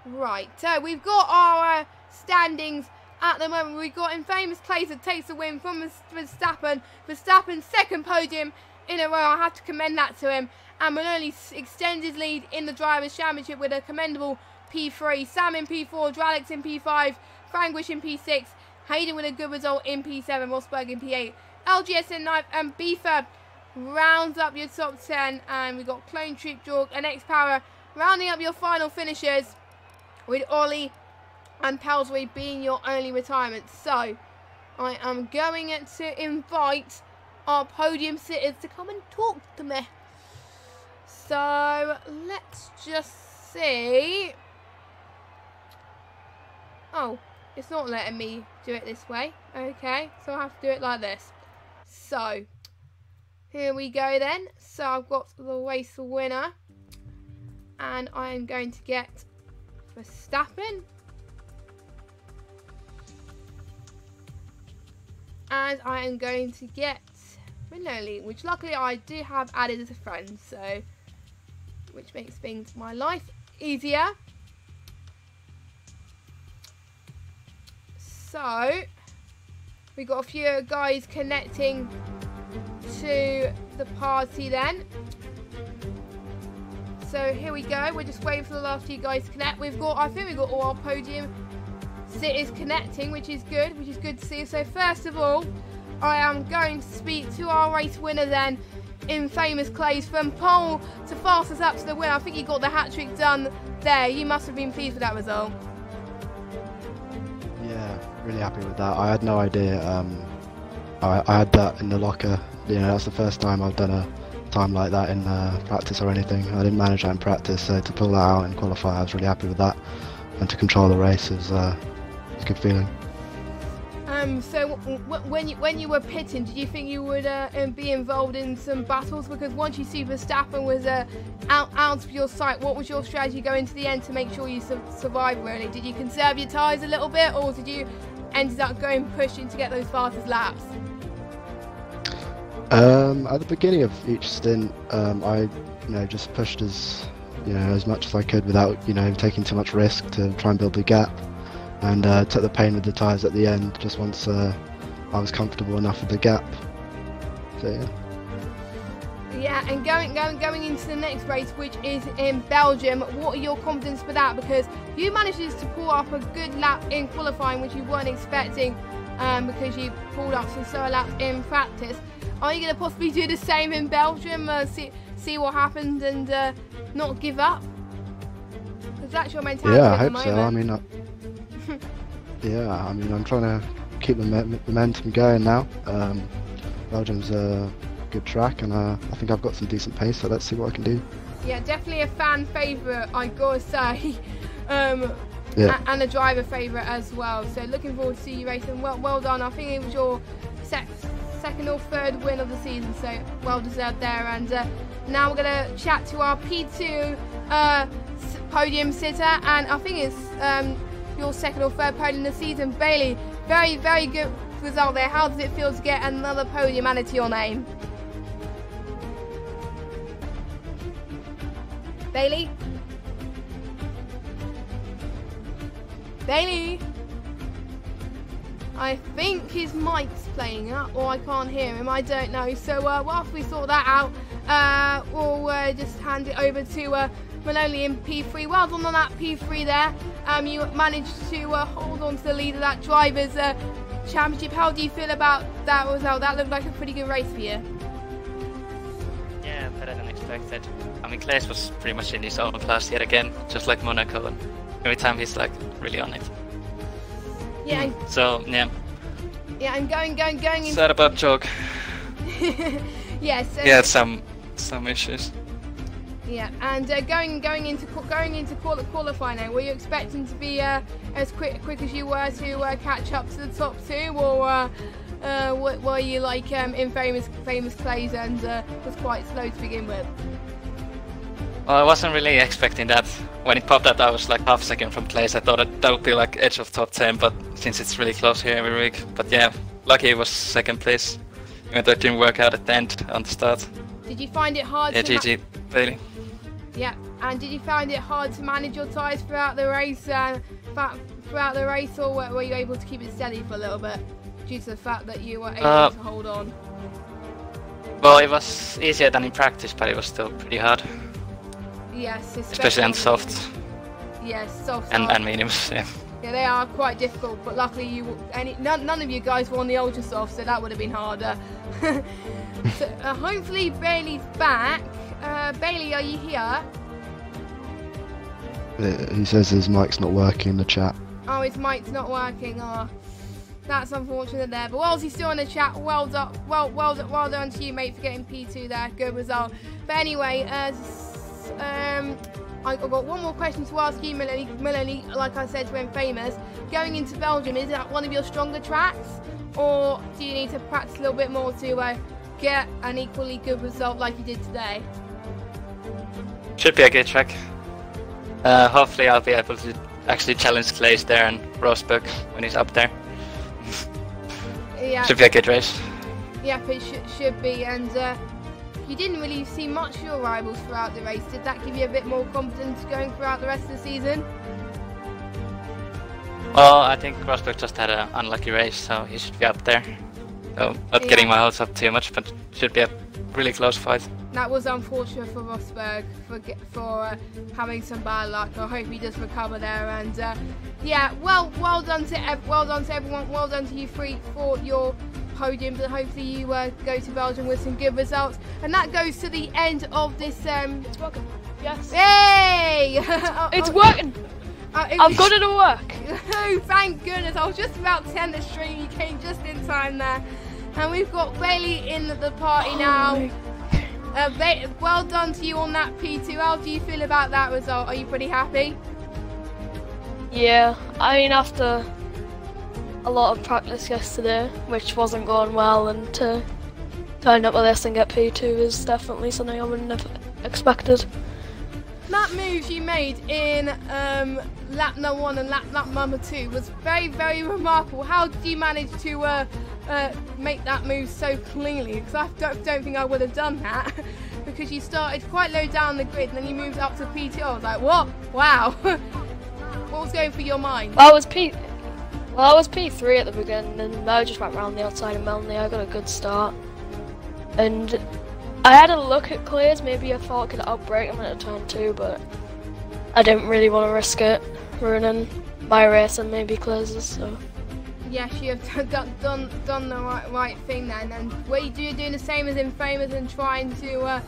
right, so we've got our standings at the moment. We've got Infamous Clays that takes the win from Verstappen. Verstappen's second podium in a row. I have to commend that to him. And Manoli extends his lead in the Drivers' Championship with a commendable P3. Sam in P4, Dralix in P5, Franglish in P6, Hayden with a good result in P7, Rosberg in P8, LGS in 9th, and Beaver rounds up your top 10. And we've got Clone Troop, Jorg, and X-Power rounding up your final finishers, with Ollie and Pelsbury being your only retirement. So I am going to invite our podium sitters to come and talk to me. So let's just see. Oh, it's not letting me do it this way. Okay, so I have to do it like this. So here we go then. So I've got the race winner, and I am going to get Verstappen, and I am going to get Manoli, which luckily I do have added as a friend, so which makes my life easier. So we got a few guys connecting to the party then. So here we go. We're just waiting for the last few guys to connect. I think we've got all our podium sitters connecting, which is good to see. So first of all, I am going to speak to our race winner then, Infamous Clays, from pole to fastest up to the win. I think he got the hat-trick done there. You must have been pleased with that result. Yeah, really happy with that. I had no idea. I had that in the locker. You know, that's the first time I've done a time like that in practice or anything. I didn't manage that in practice, so to pull that out and qualify, I was really happy with that. And to control the race was a good feeling. So when you were pitting, did you think you would be involved in some battles? Because once you see Verstappen was out of your sight, what was your strategy going to the end to make sure you survived really? Did you conserve your tyres a little bit, or did you ended up going pushing to get those fastest laps? At the beginning of each stint, I just pushed as much as I could without taking too much risk to try and build the gap, and took the pain with the tyres at the end just once I was comfortable enough with the gap. So yeah. Yeah, and going into the next race, which is in Belgium, what are your confidence for that? Because you managed to pull up a good lap in qualifying, which you weren't expecting, because you pulled up some slower laps in practice. Are you going to possibly do the same in Belgium, see what happens and not give up? Because that's your mentality Yeah, I at the hope moment. so. I mean, I'm trying to keep the momentum going now. Belgium's a good track, and I think I've got some decent pace, so let's see what I can do. Yeah, definitely a fan favourite, I gotta say. Yeah. And a driver favourite as well. So looking forward to see you racing. Well done. I think it was your second or third win of the season, so well deserved there. And now we're gonna chat to our P2 podium sitter, and I think it's your second or third podium of the season, Bailey. Very, very good result there. How does it feel to get another podium added to your name? Bailey? Bailey? I think his mic's playing up, or I can't hear him, I don't know. So whilst we sort that out, we'll just hand it over to Maloney in P3. Well done on that P3 there. You managed to hold on to the lead of that Drivers' Championship. How do you feel about that result? That looked like a pretty good race for you. Yeah, better than expected. I mean, Claes was pretty much in his own class yet again, just like Monaco, and every time he's like really on it. Yeah. So yeah. Yeah, and going into Sad about Jog. yes. Yeah, some issues. Yeah, and going into qualifying now, were you expecting to be as quick as you were to catch up to the top two, or were you like in famous Clays and was quite slow to begin with? Well, I wasn't really expecting that. When it popped up, I was like half a second from Clays. I thought that would be like edge of top 10, but since it's really close here every week. But yeah, lucky it was second place, even though it didn't work out at the end on the start. Did you find it hard? Yeah, GG, Bailey. Yeah, and did you find it hard to manage your tyres throughout the race? Or were you able to keep it steady for a little bit due to the fact that you were able to hold on? Well, it was easier than in practice, but it was still pretty hard. Yes, especially on soft. Yes, soft. And mediums. Yeah. Yeah, they are quite difficult, but luckily none of you guys were on the ultra soft, so that would have been harder. So, hopefully Bailey's back. Bailey, are you here? He says his mic's not working in the chat. Oh, his mic's not working. Oh, that's unfortunate there. But whilst he's still in the chat, well done to you, mate, for getting P2 there. Good result. But anyway, I've got one more question to ask you, Melanie. Like I said to him, famous. Going into Belgium, is that one of your stronger tracks, or do you need to practice a little bit more to get an equally good result like you did today? Should be a good track. Hopefully I'll be able to actually challenge Clays there and Rosberg when he's up there. Yeah. Should be a good race. Yeah, it should be. And you didn't really see much of your rivals throughout the race. Did that give you a bit more confidence going throughout the rest of the season? Well, I think Rosberg just had an unlucky race, so he should be up there. So not getting my hopes up too much, but should be a really close fight. That was unfortunate for Rosberg for having some bad luck. I hope he does recover there. And yeah, well done to everyone. Well done to you three for your podium. But hopefully you go to Belgium with some good results. And that goes to the end of this. It's working. Yes. Yay! It's working. I've got it to work. Oh, thank goodness. I was just about to end the stream. You came just in time there. And we've got Bailey in the party now. Well done to you on that P2. How do you feel about that result? Are you pretty happy? Yeah, I mean, after a lot of practice yesterday, which wasn't going well, and to turn up with this and get P2 is definitely something I wouldn't have expected. That move you made in lap number 1 and lap number 2 was very, very remarkable. How did you manage to make that move so cleanly, because I don't think I would have done that. Because you started quite low down the grid and then you moved up to P2. I was like, what? Wow. What was going through your mind? Well, I was P3 at the beginning, and I just went around the outside of Melanie. I got a good start, and I had a look at clears. Maybe I thought I could outbrake him at turn 2, but I didn't really want to risk it, ruining my race and maybe clears. So. Yes, you have done the right thing then. And were you doing the same as in Famous and trying to?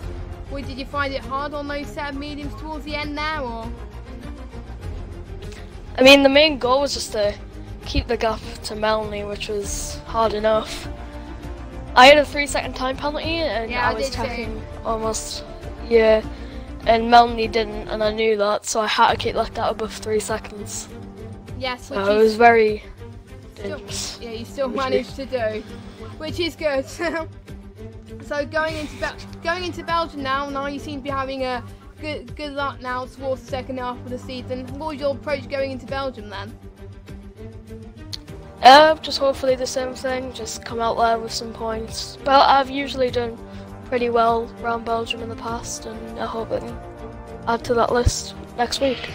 Did you find it hard on those set of mediums towards the end now, or? I mean, the main goal was just to keep the gap to Melanie, which was hard enough. I had a 3-second time penalty, and yeah, I was tapping almost, and Melanie didn't, and I knew that, so I had to keep that gap above 3 seconds. Yes, so it was very. Yeah, you still managed to do, which is good. So going into Belgium now you seem to be having a good luck now towards the second half of the season. What was your approach going into Belgium then? Just hopefully the same thing, just come out there with some points. But I've usually done pretty well around Belgium in the past, and I hope I can add to that list next week.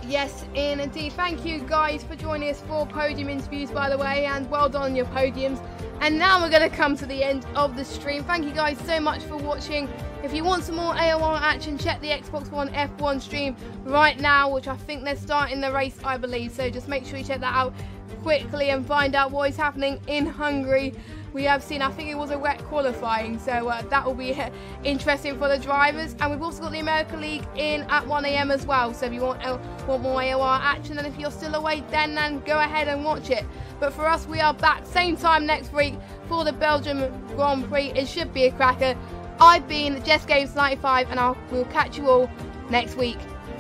Yes, indeed. Thank you guys for joining us for podium interviews, by the way, and well done on your podiums. And now we're going to come to the end of the stream. Thank you guys so much for watching. If you want some more AOR action, check the Xbox One F1 stream right now, which I think they're starting the race, I believe. So just make sure you check that out quickly and find out what is happening in Hungary. We have seen, I think it was a wet qualifying, so that will be interesting for the drivers. And we've also got the American League in at 1 AM as well, so if you want more AOR action, and if you're still awake then go ahead and watch it. But for us, we are back same time next week for the Belgium Grand Prix. It should be a cracker. I've been Jess Games 95, and we'll catch you all next week.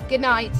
Good night.